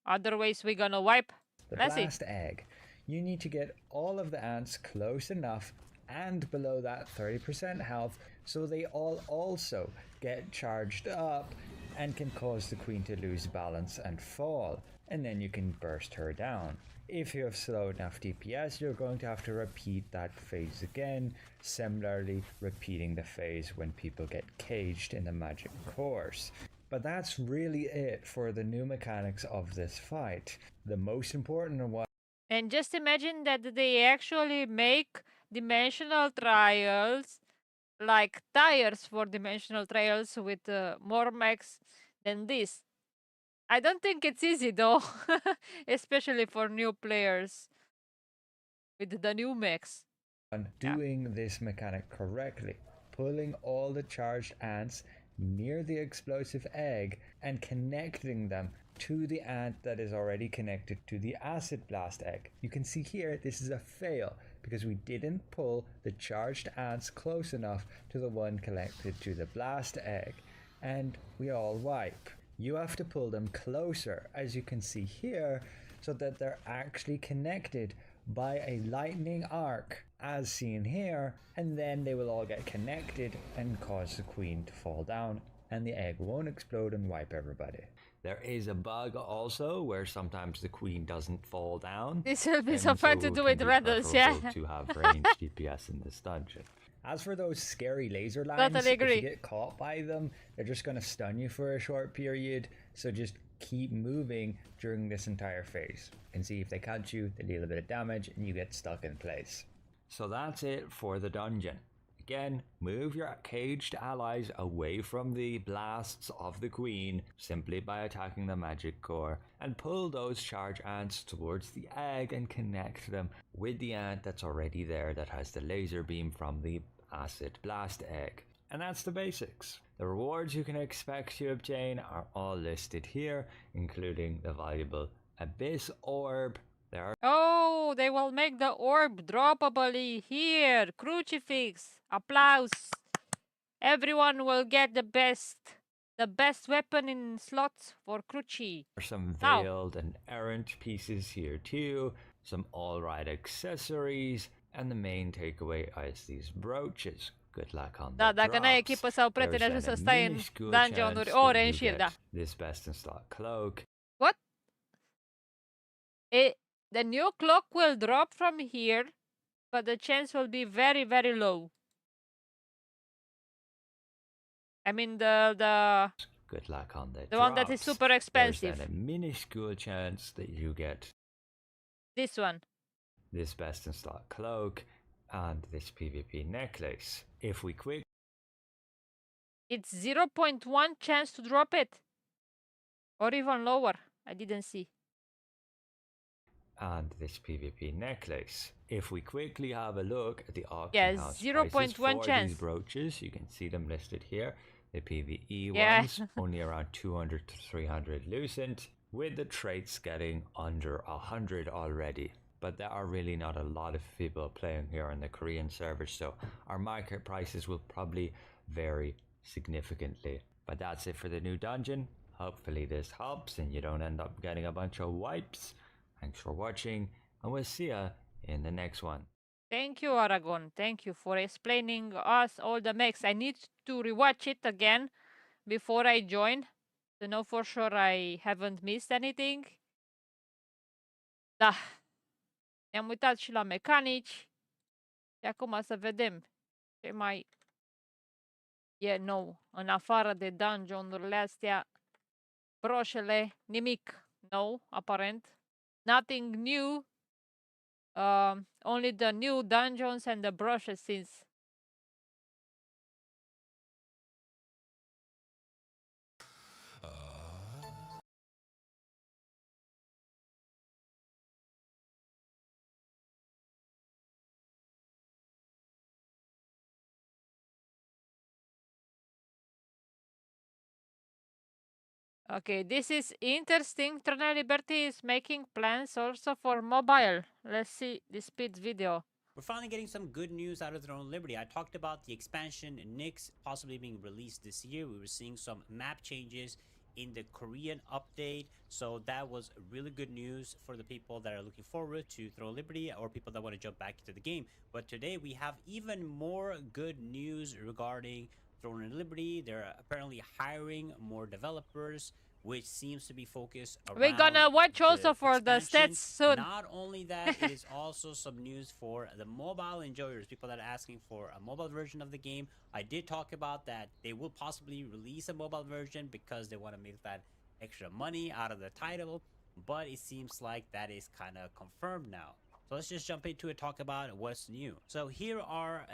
Other ways we gonna wipe. The Let's see. blast egg. You need to get all of the ants close enough and below that 30% health so they all also get charged up and can cause the queen to lose balance and fall, and then you can burst her down. If you have slow enough DPS, you're going to have to repeat that phase again, similarly repeating the phase when people get caged in the magic course. But that's really it for the new mechanics of this fight. The most important one. And just imagine that they actually make dimensional trials, like tires for dimensional trials with more mechs than this. I don't think it's easy though, especially for new players with the new mechs. Doing this mechanic correctly, pulling all the charged ants near the explosive egg and connecting them to the ant that is already connected to the acid blast egg. You can see here this is a fail because we didn't pull the charged ants close enough to the one connected to the blast egg, and we all wipe. You have to pull them closer, as you can see here, so that they're actually connected by a lightning arc, as seen here, and then they will all get connected and cause the queen to fall down, and the egg won't explode and wipe everybody. There is a bug also where sometimes the queen doesn't fall down. This will be and so fun to it do can with be Rebels, yeah. preferable to have ranged DPS in this dungeon. As for those scary laser lines, Totally if agree. you get caught by them, they're just going to stun you for a short period, so just keep moving during this entire phase. And see if they catch you, they deal a bit of damage, and you get stuck in place. So that's it for the dungeon. Again, move your caged allies away from the blasts of the queen simply by attacking the magic core, and pull those charge ants towards the egg and connect them with the ant that's already there that has the laser beam from the acid blast egg. And that's the basics. The rewards you can expect to obtain are all listed here, including the valuable Abyss Orb. There are Oh, they will make the orb droppable here. Crucifix. Applause. Everyone will get the best weapon in slots for Cruci. some Now. veiled and errant pieces here too, some alright accessories, and the main takeaway is these brooches. Good luck on Da, the dacă n-ai drops. echipă sau prieteni, There's ajungi then să a stai în minuscule dungeon-uri chance ore that în you șir, da. get this best in slot cloak. What? The new clock will drop from here, but the chance will be very, very low. I mean the Good luck on the one that is drops. super expensive. There's then a minuscule chance that you get This one. this best in slot cloak and this PvP necklace. If we quick It's 0.1 chance to drop it. Or even lower. I didn't see. and this PvP necklace. If we quickly have a look at the auction Yeah, house 0.1 prices for chance. these brooches, you can see them listed here. The PvE Yeah. ones, only around 200 to 300 lucent, with the traits getting under 100 already. But there are really not a lot of people playing here on the Korean server, so our market prices will probably vary significantly. But that's it for the new dungeon. Hopefully this helps and you don't end up getting a bunch of wipes. Thanks for watching, and we'll see ya in the next one. Thank you, Aragon. Thank you for explaining us all the mechs. I need to rewatch it again before I join to know for sure I haven't missed anything. Da. Ne-am uitat și la mecanici. Și acum să vedem ce mai e nou. În afară de dungeon-urile astea, broșele, nimic nou, aparent. Nothing new. Only the new dungeons and the brushes since. Okay, this is interesting. Trinity Liberty is making plans also for mobile. Let's see the speed video. we're finally getting some good news out of Throne of Liberty. I talked about the expansion Nyx possibly being released this year. We were seeing some map changes in the Korean update, so that was really good news for the people that are looking forward to Throne of Liberty or people that want to jump back into the game. But today we have even more good news regarding Throne of Liberty. They're apparently hiring more developers, which seems to be focused around We're gonna watch also for the expansion. stats soon. Not only that, it is also some news for the mobile enjoyers, people that are asking for a mobile version of the game. I did talk about that they will possibly release a mobile version because they want to make that extra money out of the title, but it seems like that is kind of confirmed now. So let's just jump into it, talk about what's new. So here are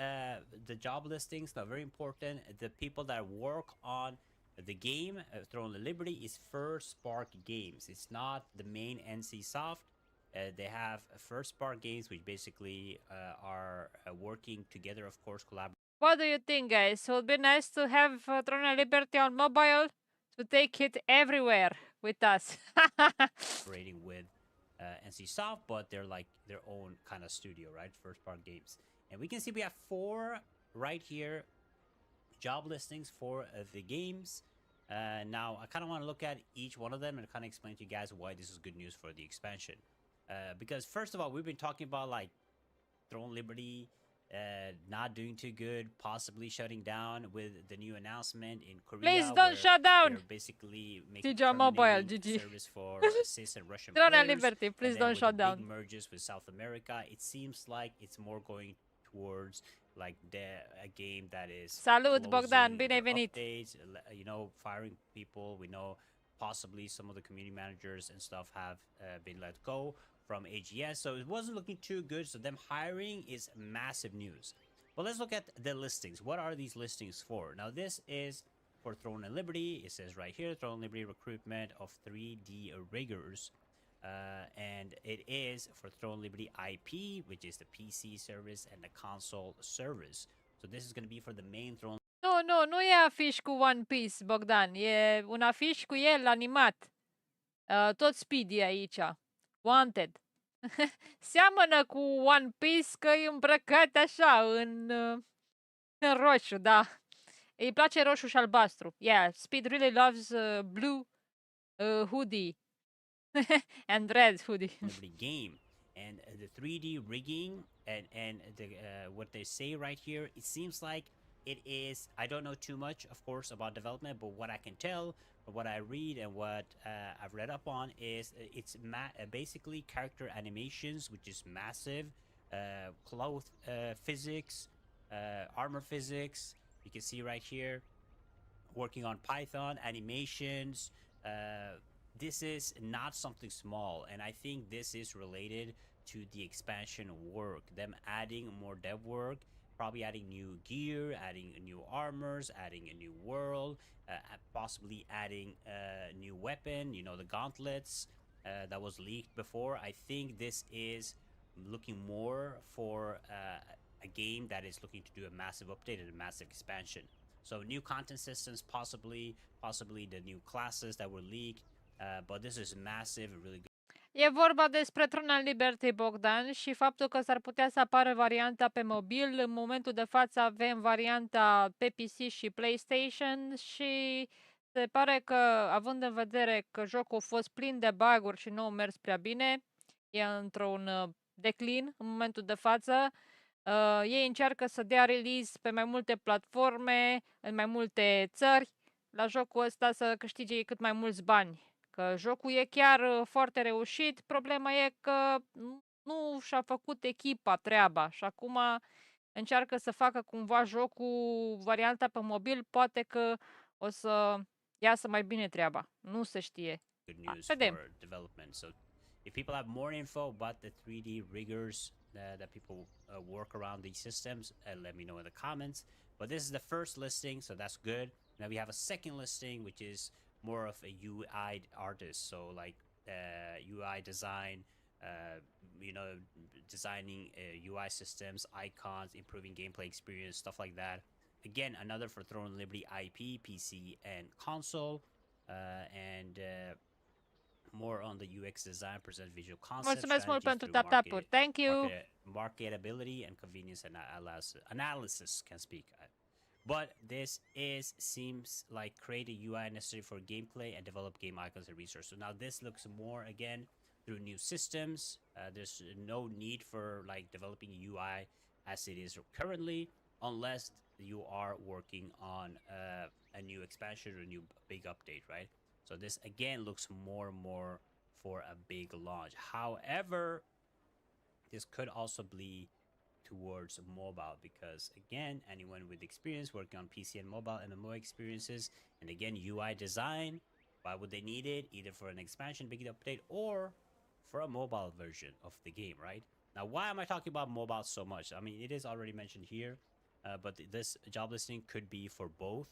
the job listings. Now, very important, the people that work on the game, Throne of Liberty, is First Spark Games. It's not the main NC Soft. They have First Spark Games, which basically are working together, of course, collaborating What do you think, guys? It would be nice to have Throne of Liberty on mobile to take it everywhere with us. with NC Soft, but they're like their own kind of studio, right? First Spark Games. And we can see we have 4 right here job listings for the games. Now I kind of want to look at each one of them and kind of explain to you guys why this is good news for the expansion, because first of all, we've been talking about like Throne Liberty not doing too good, possibly shutting down with the new announcement in Korea. Please don't shut down. They're basically making GG Mobile, terminating GG. service for CIS and Russian Throne of players. Liberty, please And then don't with shut the down. big merges with South America, it seems like it's more going towards like a game that is Salut, Bogdan, closing bine their venit. updates, you know, firing people. We know possibly some of the community managers and stuff have been let go from AGS, so it wasn't looking too good. So them hiring is massive news. But let's look at the listings. What are these listings for? Now this is for Throne and Liberty. It says right here, Throne and Liberty recruitment of 3D riggers. And it is for Throne Liberty IP, which is the PC service and the console service. So this is going to be for the main Throne. Nu e afiș cu One Piece, Bogdan. E un afiș cu el animat. Tot Speed e aici. Wanted. Seamănă cu One Piece că e îmbrăcat așa în roșu, da. Îi place roșu și albastru. Yeah, Speed really loves blue hoodie. And red hoodie. Liberty game. And the 3D rigging and the what they say right here, it seems like it is, I don't know too much, of course, about development, but what I can tell, but what I read and what I've read up on is it's basically character animations, which is massive, cloth physics, armor physics. You can see right here, working on Python animations. This is not something small, and I think this is related to the expansion work, them adding more dev work, probably adding new gear, adding new armors, adding a new world, possibly adding a new weapon, you know, the gauntlets that was leaked before. I think this is looking more for a game that is looking to do a massive update and a massive expansion. So new content systems, possibly the new classes that were leaked, but this is massive, really good. E vorba despre Throne and Liberty, Bogdan, și faptul că s-ar putea să apară varianta pe mobil. În momentul de față avem varianta pe PC și PlayStation și se pare că, având în vedere că jocul a fost plin de bug-uri și nu a mers prea bine, e într-un declin în momentul de față, ei încearcă să dea release pe mai multe platforme, în mai multe țări, la jocul ăsta să câștige cât mai mulți bani. Că jocul e chiar foarte reușit, problema e că nu și-a făcut echipa treaba și acum încearcă să facă cumva jocul, varianta pe mobil, poate că o să iasă mai bine treaba. Nu se știe. Good news Vedem. for development. So if people have more info about the 3D riggers that people work around these systems, let me know in the comments. But this is the first listing, so that's good. Now we have a second listing, which is more of a UI artist, so like UI design, you know, designing UI systems, icons, improving gameplay experience, stuff like that. Again, another for Throne Liberty IP, PC, and console. And more on the UX design, present visual concepts, Mulțumesc mult strategies pentru through tap-tap-uri. Thank you. marketability and convenience and analysis can speak. But this seems like create a UI necessary for gameplay and develop game icons and resources. So now this looks more again through new systems. There's no need for like developing a UI as it is currently, unless you are working on a new expansion or a new big update, right? So this again looks more and more for a big launch. However, this could also be towards mobile because again, anyone with experience working on PC and mobile MMO experiences, and again, UI design, why would they need it? Either for an expansion, big update, or for a mobile version of the game, right? Now, why am I talking about mobile so much? I mean, it is already mentioned here, but this job listing could be for both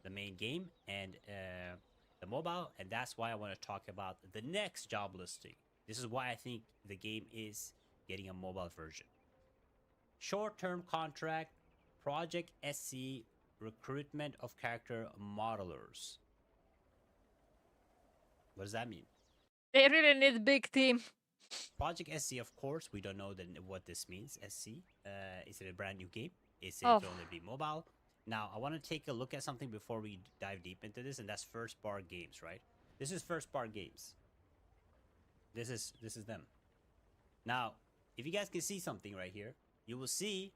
the main game and the mobile, and that's why I want to talk about the next job listing. This is why I think the game is getting a mobile version. Short-term contract, Project SC, recruitment of character modelers. What does that mean? They really need big team. Project SC, of course, we don't know what this means. SC, is it a brand new game? Is it Oh. only be mobile? Now, I want to take a look at something before we dive deep into this, and that's First Bar Games, right? This is First Bar Games. This is them. Now, if you guys can see something right here, you will see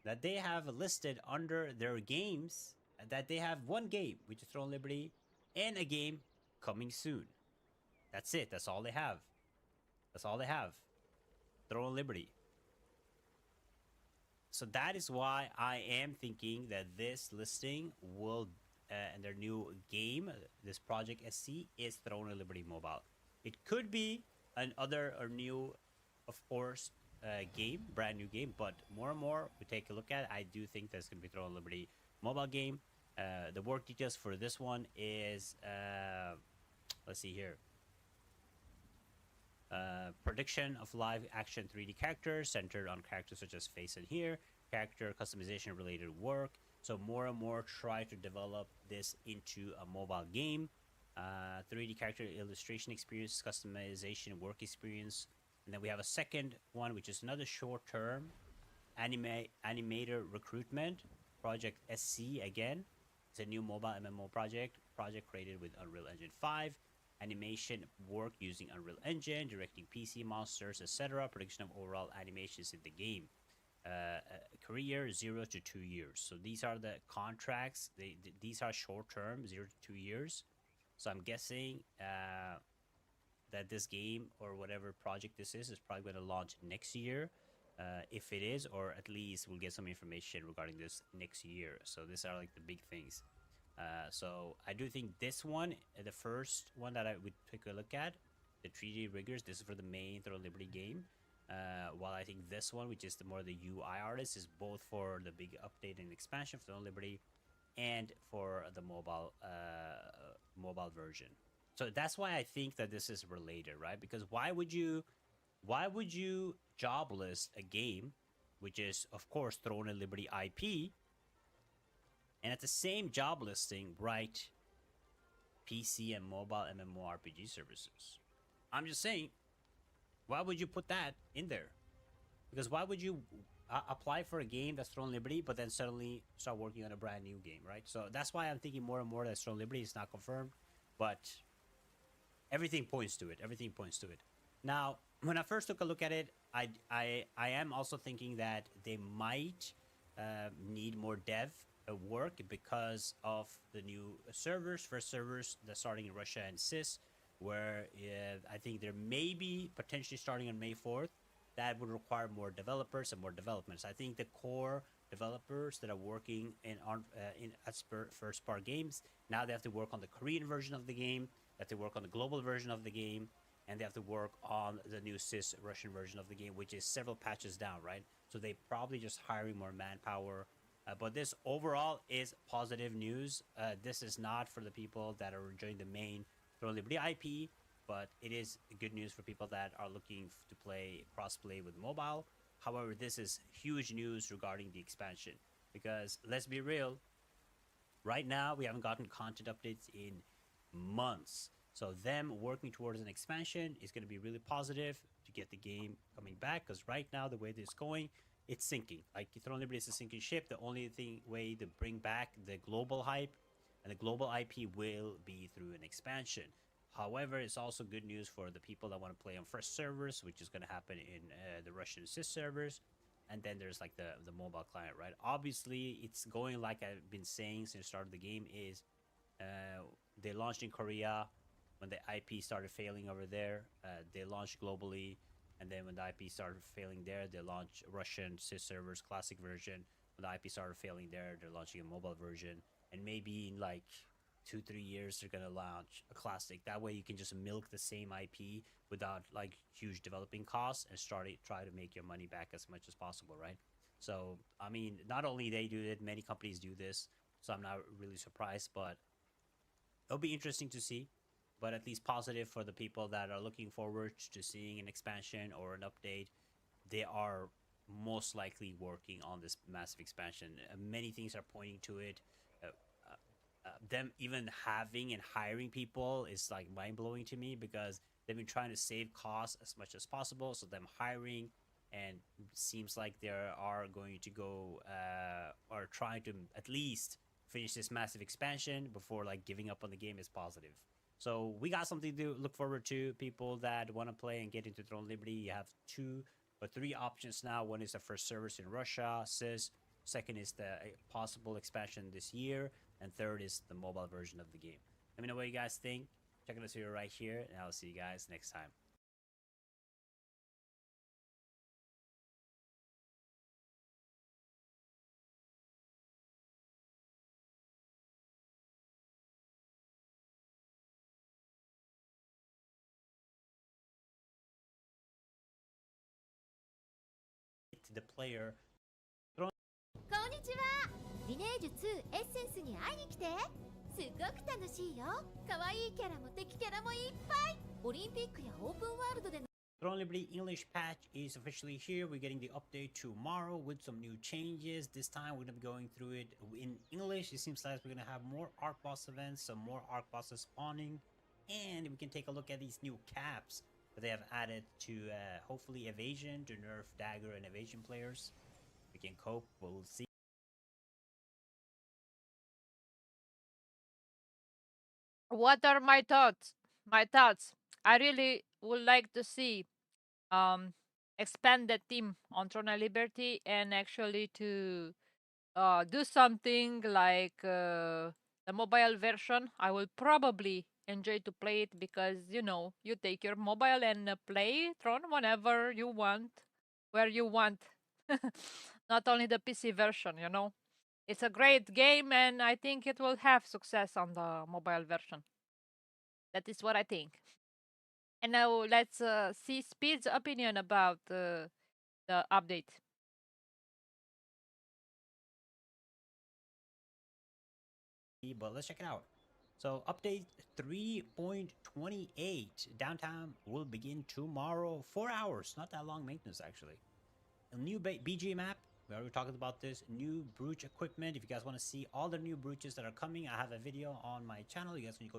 that they have listed under their games that they have one game, which is Throne Liberty, and a game coming soon. That's it. That's all they have. That's all they have. Throne Liberty. So that is why I am thinking that this listing will, and their new game, this Project SC, is Throne of Liberty Mobile. It could be another or new, of course, game, brand new game, but more and more we take a look at it, I do think there's going to be Throne of Liberty mobile game. The work details for this one is, let's see here. Prediction of live action 3D characters centered on characters such as face and hair, character customization related work. So more and more try to develop this into a mobile game. 3D character illustration experience, customization work experience. And then we have a second one, which is another short-term animator recruitment, Project SC again. It's a new mobile MMO project created with Unreal Engine 5. Animation work using Unreal Engine, directing PC monsters, etc. Prediction of overall animations in the game. Career 0 to 2 years. So these are the contracts. These are short-term, 0 to 2 years. So I'm guessing that this game or whatever project this is probably going to launch next year. If it is, or at least we'll get some information regarding this next year. So these are like the big things. So I do think this one, the first one that I would take a look at, the 3D riggers, this is for the main Throne Liberty game. While I think this one, which is the more the UI artist, is both for the big update and expansion for Throne Liberty and for the mobile version. So that's why I think that this is related, right? Because why would you job list a game, which is of course Throne and Liberty IP, and at the same job listing write PC and mobile MMORPG services? I'm just saying, why would you put that in there? Because why would you apply for a game that's Throne Liberty, but then suddenly start working on a brand new game, right? So that's why I'm thinking more and more that Throne Liberty is not confirmed, but everything points to it. Everything points to it. Now, when I first took a look at it, I am also thinking that they might need more dev work because of the new servers, first servers that's starting in Russia and CIS, where I think there may be potentially starting on May 4th. That would require more developers and more developments. I think the core developers that are working at First Bar Games, now they have to work on the Korean version of the game, they have to work on the global version of the game, and they have to work on the new CIS Russian version of the game, which is several patches down, right? So they probably just hiring more manpower. But this overall is positive news. This is not for the people that are enjoying the main Throne Liberty IP, but it is good news for people that are looking to play cross-play with mobile. However, this is huge news regarding the expansion, because let's be real, right now we haven't gotten content updates in months. So them working towards an expansion is going to be really positive to get the game coming back, because right now the way this is going, it's sinking. Like Throne Liberty is a sinking ship. The only way to bring back the global hype and the global IP will be through an expansion. However, it's also good news for the people that want to play on fresh servers, which is going to happen in the Russian sys servers. And then there's like the mobile client, right? Obviously, it's going like I've been saying since the start of the game is they launched in Korea. When the IP started failing over there, they launched globally. And then when the IP started failing there, they launched Russian sys servers classic version. When the IP started failing there, they're launching a mobile version. And maybe in like 2-3 years, they're gonna launch a classic. That way you can just milk the same IP without like huge developing costs and try to make your money back as much as possible, right? So I mean, not only they do it, many companies do this. So I'm not really surprised, but it'll be interesting to see. But at least positive for the people that are looking forward to seeing an expansion or an update. They are most likely working on this massive expansion. Many things are pointing to it. Them even having and hiring people is like mind-blowing to me, because they've been trying to save costs as much as possible. So them hiring, and seems like they are going to go or trying to at least finish this massive expansion before like giving up on the game is positive. So we got something to look forward to. People that want to play and get into Throne Liberty, you have 2 or 3 options now. One is the first service in Russia, SIS. Second is the possible expansion this year. And third is the mobile version of the game. Let me know what you guys think. Check out this video right here, and I'll see you guys next time. The player こんにちは。リネージュ2エッセンスに会いに来て。すっごく楽しいよ。可愛いキャラも敵キャラもいっぱい。オリンピックやオープンワールドでの Throne Liberty English patch is officially here. We're getting the update tomorrow with some new changes. This time we're going to be going through it in English. It seems like we're going to have more arc boss events, some more arc bosses spawning, and we can take a look at these new caps that they have added to hopefully evasion, to nerf dagger and evasion players. We can cope, we'll see. What are my thoughts? My thoughts. I really would like to see expand the team on Throne of Liberty, and actually to do something like the mobile version. I will probably enjoy to play it, because you know, you take your mobile and play Throne whenever you want, where you want. Not only the PC version, you know. It's a great game, and I think it will have success on the mobile version. That is what I think. And now let's see Speed's opinion about the update. But let's check it out. So update 3.28 downtime will begin tomorrow. 4 hours, not that long maintenance actually. A new BG map. We already talked about this. New brooch equipment. If you guys want to see all the new brooches that are coming, I have a video on my channel. You guys can go.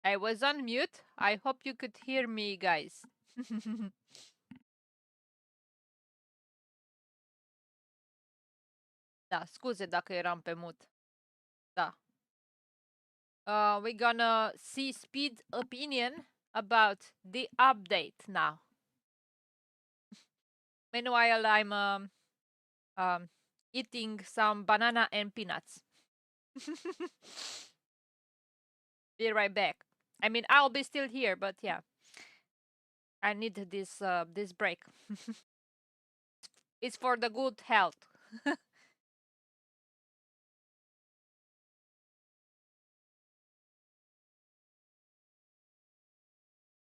I was on mute. I hope you could hear me, guys. Da, scuze dacă eram pe mut. Da. We're gonna see Speed's opinion about the update now. Meanwhile, I'm eating some banana and peanuts. Be right back. I mean, I'll be still here, but yeah, I need this break. It's for the good health.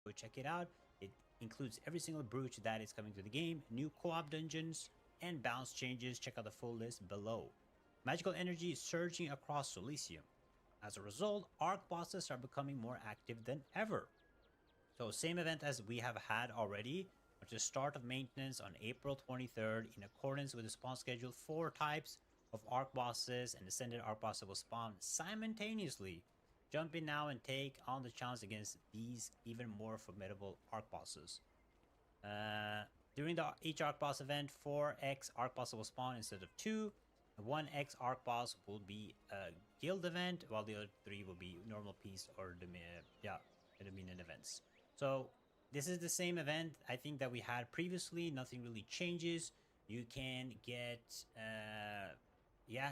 Go check it out. It includes every single brooch that is coming to the game, new co-op dungeons, and balance changes. Check out the full list below. Magical energy is surging across Solicium. As a result, arc bosses are becoming more active than ever. So same event as we have had already. At the start of maintenance on April 23rd, in accordance with the spawn schedule, 4 types of arc bosses and ascended arc bosses will spawn simultaneously. Jump in now and take on the challenge against these even more formidable arc bosses. During each arc boss event, 4x arc boss will spawn instead of 2. 1x arc boss will be a guild event, while the other 3 will be normal piece or dominion events. So this is the same event I think that we had previously. Nothing really changes. You can get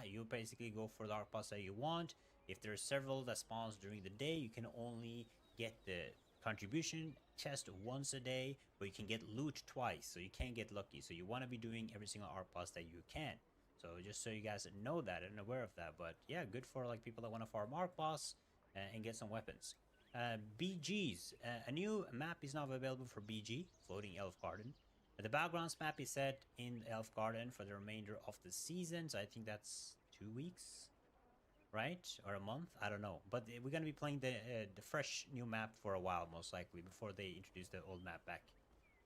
you basically go for the arc boss that you want. If there's several that spawns during the day, you can only get the contribution chest once a day, but you can get loot twice, so you can't get lucky. So you want to be doing every single arc boss that you can. So just so you guys know that and aware of that. But yeah, good for like people that want to farm arc boss and get some weapons. BGs. A new map is now available for BG, Floating Elf Garden. The backgrounds map is set in Elf Garden for the remainder of the season, so I think that's 2 weeks, right? Or a month? I don't know. But we're going to be playing the fresh new map for a while, most likely, before they introduce the old map back.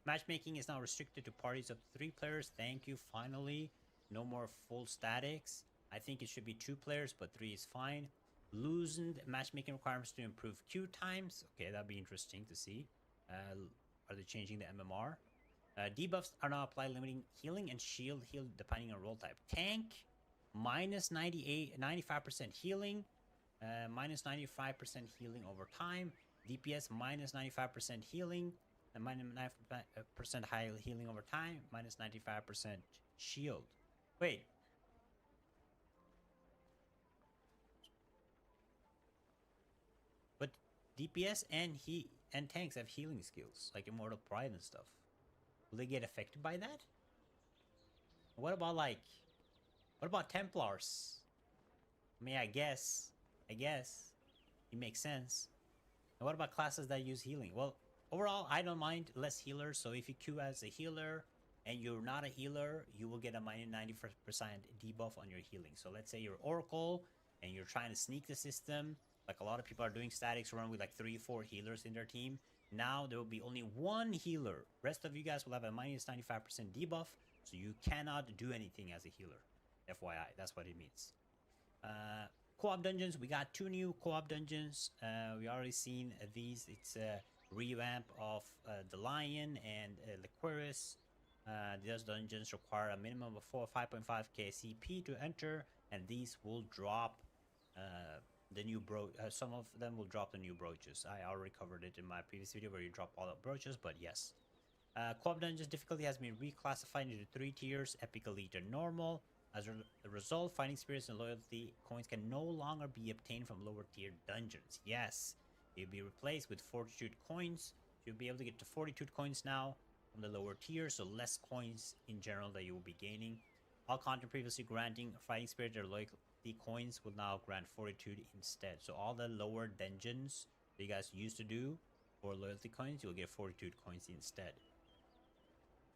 Matchmaking is now restricted to parties of 3 players. Thank you, finally. No more full statics. I think it should be 2 players, but 3 is fine. Loosened matchmaking requirements to improve queue times. Okay, that'd be interesting to see. Are they changing the MMR? Debuffs are now applied, limiting healing and shield heal depending on role type. Tank, minus 95% healing, minus 95% healing over time. DPS, minus 95% healing, and minus 9% high healing over time, minus 95% shield. Wait. But DPS and tanks have healing skills, like Immortal Pride and stuff. Will they get affected by that? What about Templars? I mean, I guess it makes sense. And what about classes that use healing? Well, overall, I don't mind less healers. So if you queue as a healer and you're not a healer, you will get a minus 90% debuff on your healing. So let's say you're Oracle and you're trying to sneak the system. Like a lot of people are doing statics run with like 3-4 healers in their team. Now there will be only 1 healer. Rest of you guys will have a minus 95% debuff. So you cannot do anything as a healer. FYI, that's what it means. Co-op dungeons, we got 2 new co-op dungeons. We already seen these. It's a revamp of the Lion and Liquirus. Those dungeons require a minimum of 5.5k CP to enter, and these will drop the new some of them will drop the new brooches. I already covered it in my previous video where you drop all the brooches, but yes. Co-op dungeons difficulty has been reclassified into 3 tiers: Epic, Elite, and Normal. As a result, fighting spirits and loyalty coins can no longer be obtained from lower tier dungeons. Yes, they'll be replaced with fortitude coins. You'll be able to get to fortitude coins now from the lower tier, so less coins in general that you will be gaining. All content previously granting fighting spirit or loyalty coins will now grant fortitude instead. So all the lower dungeons that you guys used to do for loyalty coins, you'll get fortitude coins instead.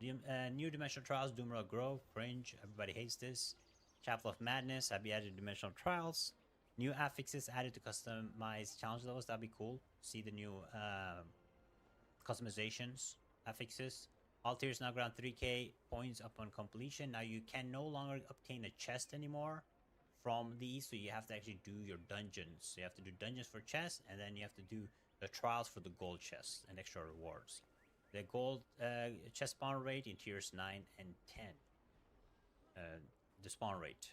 New Dimensional Trials, Doomra Grove, cringe, everybody hates this. Chapel of Madness, have you added Dimensional Trials? New affixes added to customize challenge levels, that'd be cool. See the new customizations, affixes. All tiers now grant 3k points upon completion. Now you can no longer obtain a chest anymore from these, so you have to actually do your dungeons. So you have to do dungeons for chests, and then you have to do the trials for the gold chests and extra rewards. The gold chest spawn rate in tiers 9 and 10. The spawn rate.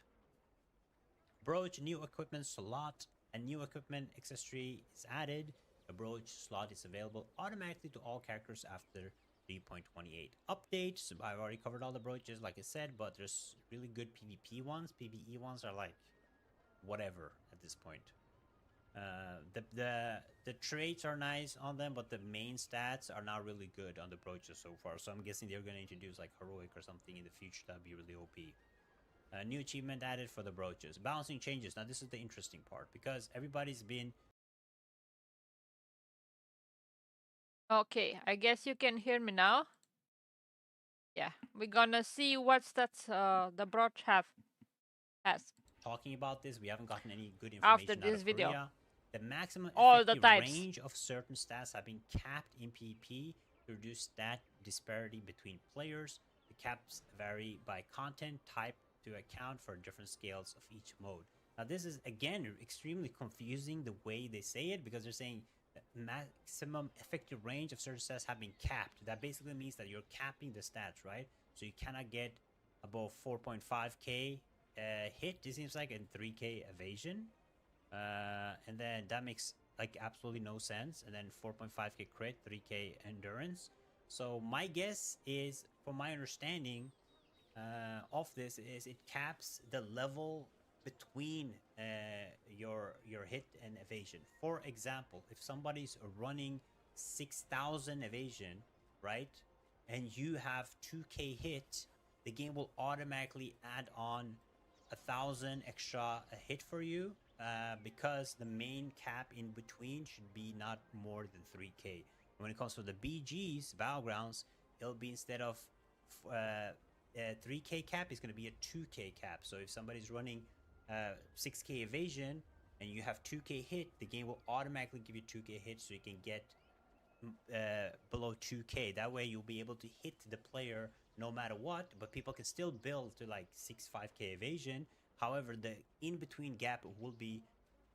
Brooch, new equipment slot, and new equipment accessory is added. The brooch slot is available automatically to all characters after 3.28 update. So I've already covered all the brooches, like I said, but there's really good PvP ones. PvE ones are like whatever at this point. The traits are nice on them, but the main stats are not really good on the brooches so far. So I'm guessing they're going to introduce like heroic or something in the future that'd be really OP. New achievement added for the brooches. Balancing changes. Now this is the interesting part because everybody's been. Okay, I guess you can hear me now. Yeah, we're gonna see what's that the brooch has. Talking about this, we haven't gotten any good information after this out of video. Korea. The maximum All effective the types. range of certain stats have been capped in PvP to reduce stat disparity between players. The caps vary by content type to account for different scales of each mode. Now, this is again extremely confusing the way they say it, because they're saying that maximum effective range of certain stats have been capped. That basically means that you're capping the stats, right? So you cannot get above 4.5k hit, it seems like, and 3k evasion. And then that makes like absolutely no sense. And then 4.5k crit, 3k endurance. So my guess is, from my understanding of this, is it caps the level between your hit and evasion. For example, if somebody's running 6,000 evasion, right, and you have 2k hit, the game will automatically add on 1,000 extra hit for you, because the main cap in between should be not more than 3k. When it comes to the BGs, Battlegrounds, it'll be, instead of 3k cap, it's going to be a 2k cap. So if somebody's running 6k evasion and you have 2k hit, the game will automatically give you 2k hit, so you can get below 2k. That way you'll be able to hit the player no matter what, but people can still build to like 5k evasion. However, the in-between gap will be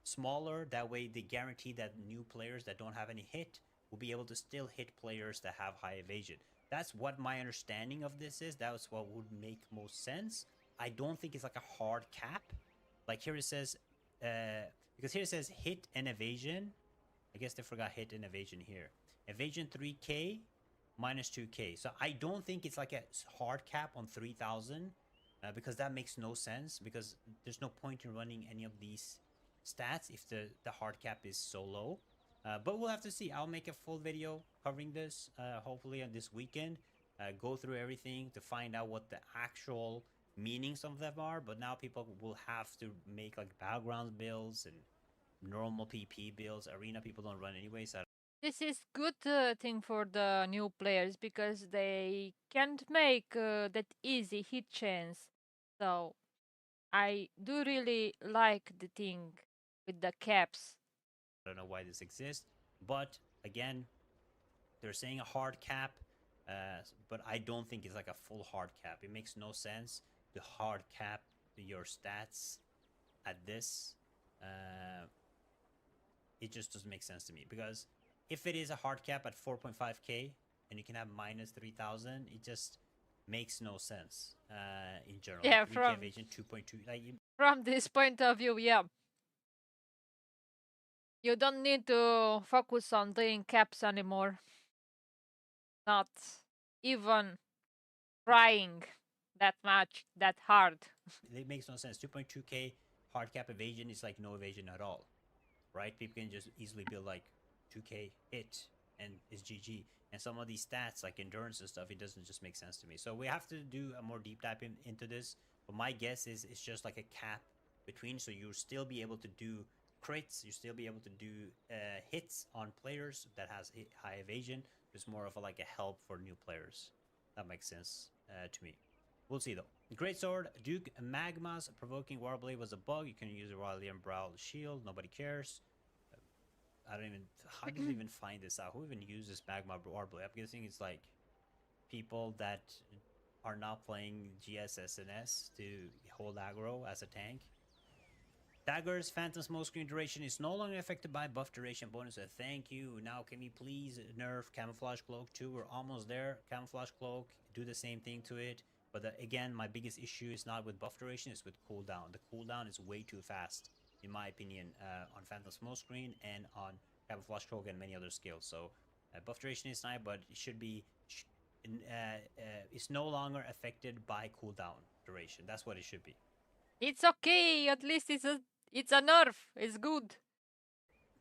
smaller. That way they guarantee that new players that don't have any hit will be able to still hit players that have high evasion. That's what my understanding of this is. That's what would make most sense. I don't think it's like a hard cap. Like here it says, because here it says hit and evasion. I guess they forgot hit and evasion here. Evasion 3k minus 2k. So I don't think it's like a hard cap on 3,000, because that makes no sense, because there's no point in running any of these stats if the hard cap is so low. But we'll have to see. I'll make a full video covering this, hopefully on this weekend. Go through everything to find out what the actual meanings of them are. But now people will have to make like battlegrounds builds and normal PP builds. Arena people don't run anyway, so This is good thing for the new players because they can't make that easy hit chance. So I do really like the thing with the caps. I don't know why this exists. But again, they're saying a hard cap, but I don't think it's like a full hard cap. It makes no sense to hard cap your stats at this. It just doesn't make sense to me, because if it is a hard cap at 4.5k and you can have minus 3,000, it just makes no sense in general. Yeah, 3k from evasion 2.2, like from this point of view, yeah. You don't need to focus on doing caps anymore. Not even trying that much, that hard. it makes no sense. 2.2k hard cap evasion is like no evasion at all, right? People can just easily build like 2k hit and it's GG. And some of these stats like endurance and stuff, it doesn't just make sense to me. So we have to do a more deep dive into this. But my guess is it's just like a cap between, so you'll still be able to do crits, you still be able to do hits on players that has high evasion. It's more of a, like a help for new players. That makes sense to me. We'll see though. Great Sword, Duke Magma's provoking Warblade was a bug. You can use a Rallium Brow shield. Nobody cares. I don't even. How do you even find this out? Who even uses Magma Warblade? I'm guessing it's like people that are not playing GSSNS to hold aggro as a tank. Dagger's Phantom Smoke Screen duration is no longer affected by buff duration bonus. Thank you. Now, can we please nerf Camouflage Cloak too? We're almost there. Camouflage Cloak, do the same thing to it. But again, my biggest issue is not with buff duration, it's with cooldown. The cooldown is way too fast, in my opinion, on Phantom Smoke Screen and on Camouflage Cloak and many other skills. So buff duration is nice, but it should be... it's no longer affected by cooldown duration. That's what it should be. It's okay. At least it's a nerf. It's good.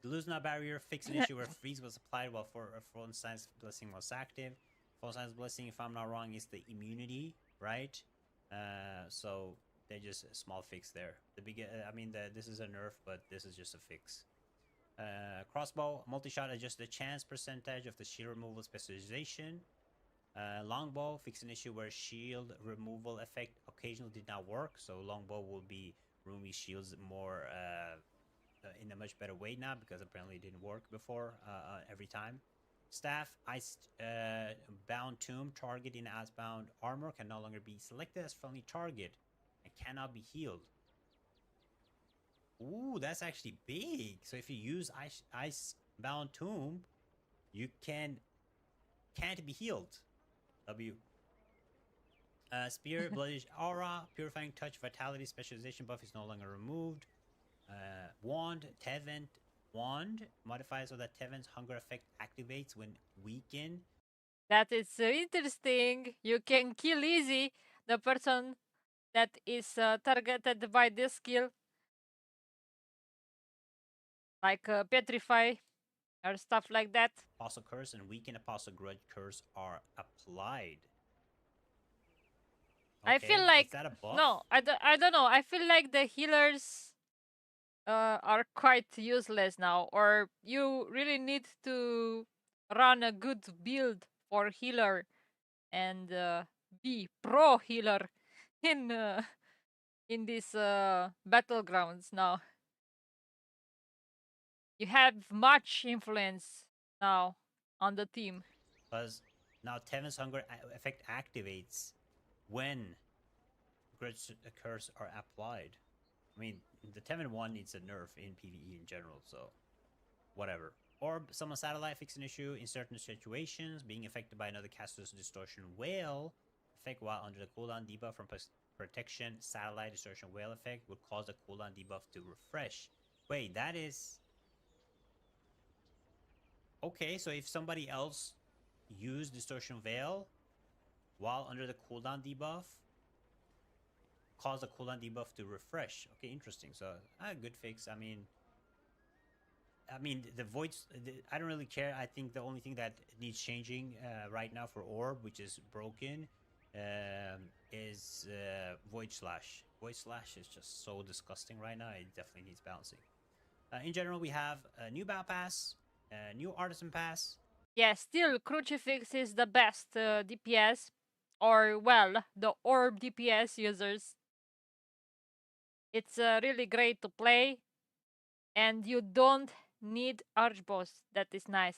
The Luzna barrier fixed an issue where freeze was applied while Fronstein's blessing was active. Fronstein's blessing, if I'm not wrong, is the immunity, right? So they just a small fix there. This is a nerf, but this is just a fix. Crossbow multi-shot adjusts the chance percentage of the shield removal specialization. Longbow fixed an issue where shield removal effect occasionally did not work, so longbow will be removing shields more in a much better way now, because apparently it didn't work before every time. Staff Ice Bound Tomb target in Icebound armor can no longer be selected as friendly target and cannot be healed. Ooh, that's actually big. So if you use Icebound Tomb, you can't be healed. W. Spear, Bloodish Aura, Purifying Touch, Vitality, Specialization buff is no longer removed. Wand, Tevent. Wand modifies so that Tevent's hunger effect activates when weakened. That is interesting. You can kill easy the person that is targeted by this skill. Like Petrify or stuff like that. Apostle Curse and Weaken Apostle Grudge Curse are applied. I feel like is that a buff? no, I don't know. I feel like the healers are quite useless now, or you really need to run a good build for healer and be pro healer in these battlegrounds now. You have much influence now on the team. Because now Tevent's hunger effect activates when Grudge Curse are applied. I mean, the Tevin one needs a nerf in PvE in general, so whatever. Orb, summon satellite, fix an issue in certain situations. Being affected by another caster's distortion whale effect while under the cooldown debuff from protection. Satellite distortion whale effect would cause the cooldown debuff to refresh. Wait, that is okay. So if somebody else used distortion veil while under the cooldown debuff, cause the cooldown debuff to refresh. Okay, interesting. So good fix. I mean, the voids. I don't really care. I think the only thing that needs changing right now for orb, which is broken, is void slash. Void slash is just so disgusting right now. It definitely needs balancing. In general, we have a new battle pass, a new artisan pass. Yeah, still Crucifix is the best DPS, or well, the orb DPS users. It's really great to play, and you don't need Archboss. That is nice.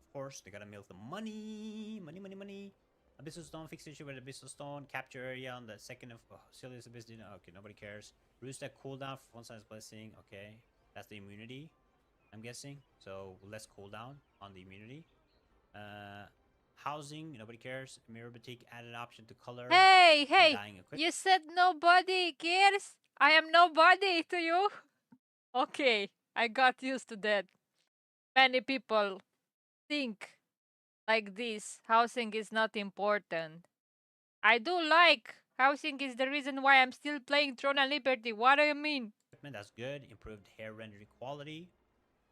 Of course, they gotta milk the money. Money. Abyssal Stone, fix issue with Abyssal Stone. Capture area on the second of Silius Abyss. Okay, nobody cares. Roost that cooldown for one size blessing. Okay, that's the immunity, I'm guessing. So less cooldown on the immunity. Housing, nobody cares. Mirror Boutique added option to color. Hey! You said nobody cares? I am nobody to you? Okay, I got used to that. Many people think like this. Housing is not important. I do like housing is the reason why I'm still playing Throne and Liberty. What do you mean? That's good. Improved hair rendering quality.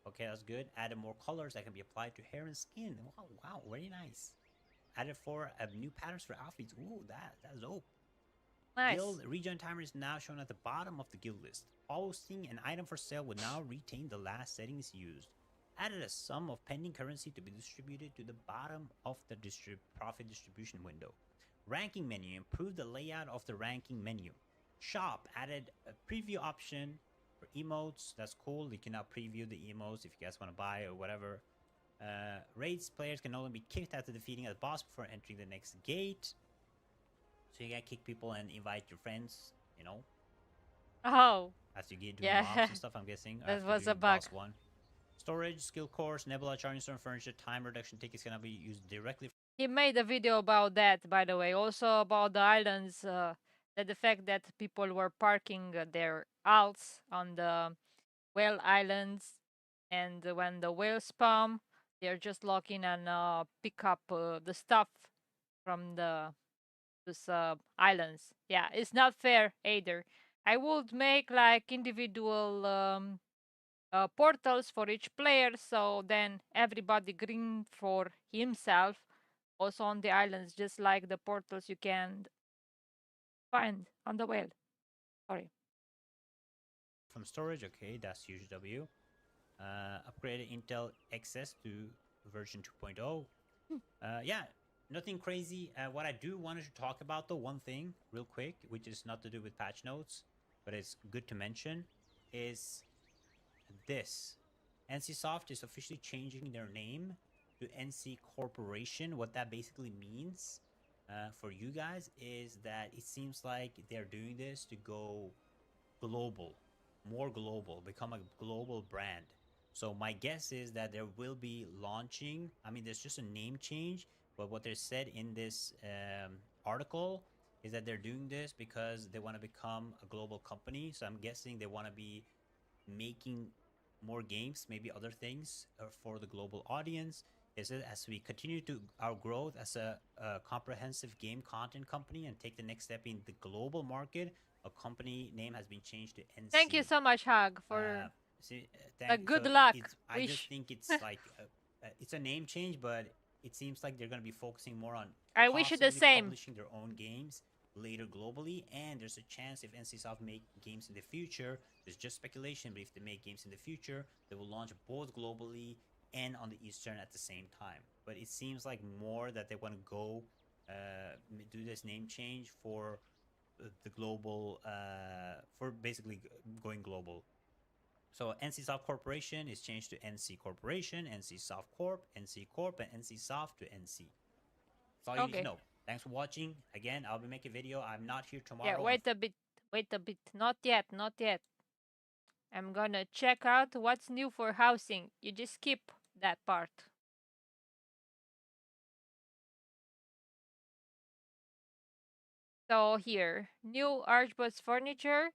Okay, that's good. Added more colors that can be applied to hair and skin. Wow, very nice. Added 4 new patterns for outfits. Ooh, that's dope. Nice. Guild rejoin timer is now shown at the bottom of the guild list. Posting an item for sale would now retain the last settings used. Added a sum of pending currency to be distributed to the bottom of the profit distribution window. Ranking menu. Improved the layout of the ranking menu. Shop. Added a preview option for emotes. That's cool. You can now preview the emotes if you guys want to buy or whatever. Raids players can only be kicked after defeating a boss before entering the next gate. So you gotta kick people and invite your friends, you know. Oh. As you get doing mobs and stuff, I'm guessing. That was a bug. Boss 1. Storage, skill course, Nebula, charging stone furniture, time reduction tickets cannot be used directly. He made a video about that, by the way. Also about the islands, the fact that people were parking their alts on the whale islands, and when the whales spawn, they're just locking and pick up the stuff from those islands. Yeah, it's not fair either. I would make like individual portals for each player, so then everybody green for himself. Also on the islands, just like the portals you can find on the whale. Sorry. From storage, okay, that's huge W. Upgraded Intel XS to version 2.0. Yeah, nothing crazy. What I do wanted to talk about, though, one thing real quick, which is not to do with patch notes, but it's good to mention, is this. NCSoft is officially changing their name to NC Corporation. What that basically means for you guys is that it seems like they're doing this to go global, more global, become a global brand. So my guess is that there will be launching. I mean, there's just a name change, but what they said in this article is that they're doing this because they want to become a global company. So I'm guessing they want to be making more games, maybe other things for the global audience. Is it as we continue to our growth as a comprehensive game content company and take the next step in the global market? A company name has been changed to NC. Thank you so much, Hug, for good so luck. I just think it's like it's a name change, but it seems like they're going to be focusing more on I wish you the possibly same. publishing their own games later globally. And there's a chance if NCSoft make games in the future, there's just speculation, but if they make games in the future, they will launch both globally and on the Eastern at the same time. But it seems like more that they want to go do this name change for the global, for basically going global. So NCSoft Corporation is changed to NC Corporation, NCSoft Corp, NC Corp, and NCSoft to NC. That's all you need to know. Thanks for watching. Again, I'll be making a video. I'm not here tomorrow. Yeah, wait a bit. Wait a bit. Not yet. Not yet. I'm gonna check out what's new for housing. You just skip that part. So here, new Archbus furniture,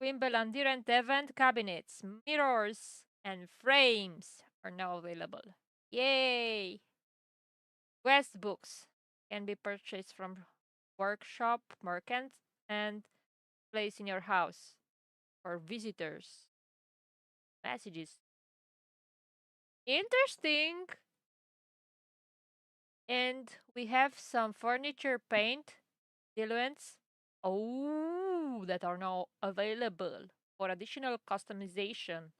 Wimbledon event cabinets, mirrors, and frames are now available. Yay! Quest books can be purchased from workshop merchants and placed in your house for visitors. Messages. Interesting. And we have some furniture paint diluents. Oh, that are now available for additional customization.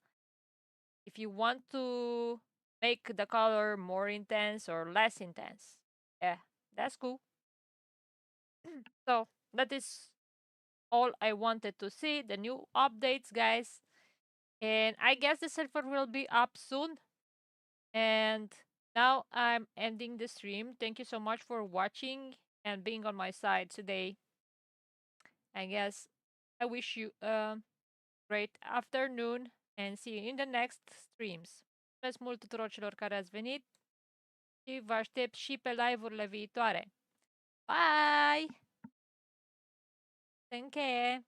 If you want to make the color more intense or less intense. Yeah, that's cool. So that is all I wanted to see. The new updates, guys. And I guess the server will be up soon. And now I'm ending the stream. Thank you so much for watching and being on my side today. I guess I wish you a great afternoon and see you in the next streams. Mulțumesc mult tuturor celor care ați venit și vă aștept și pe live-urile viitoare. Bye! Take care!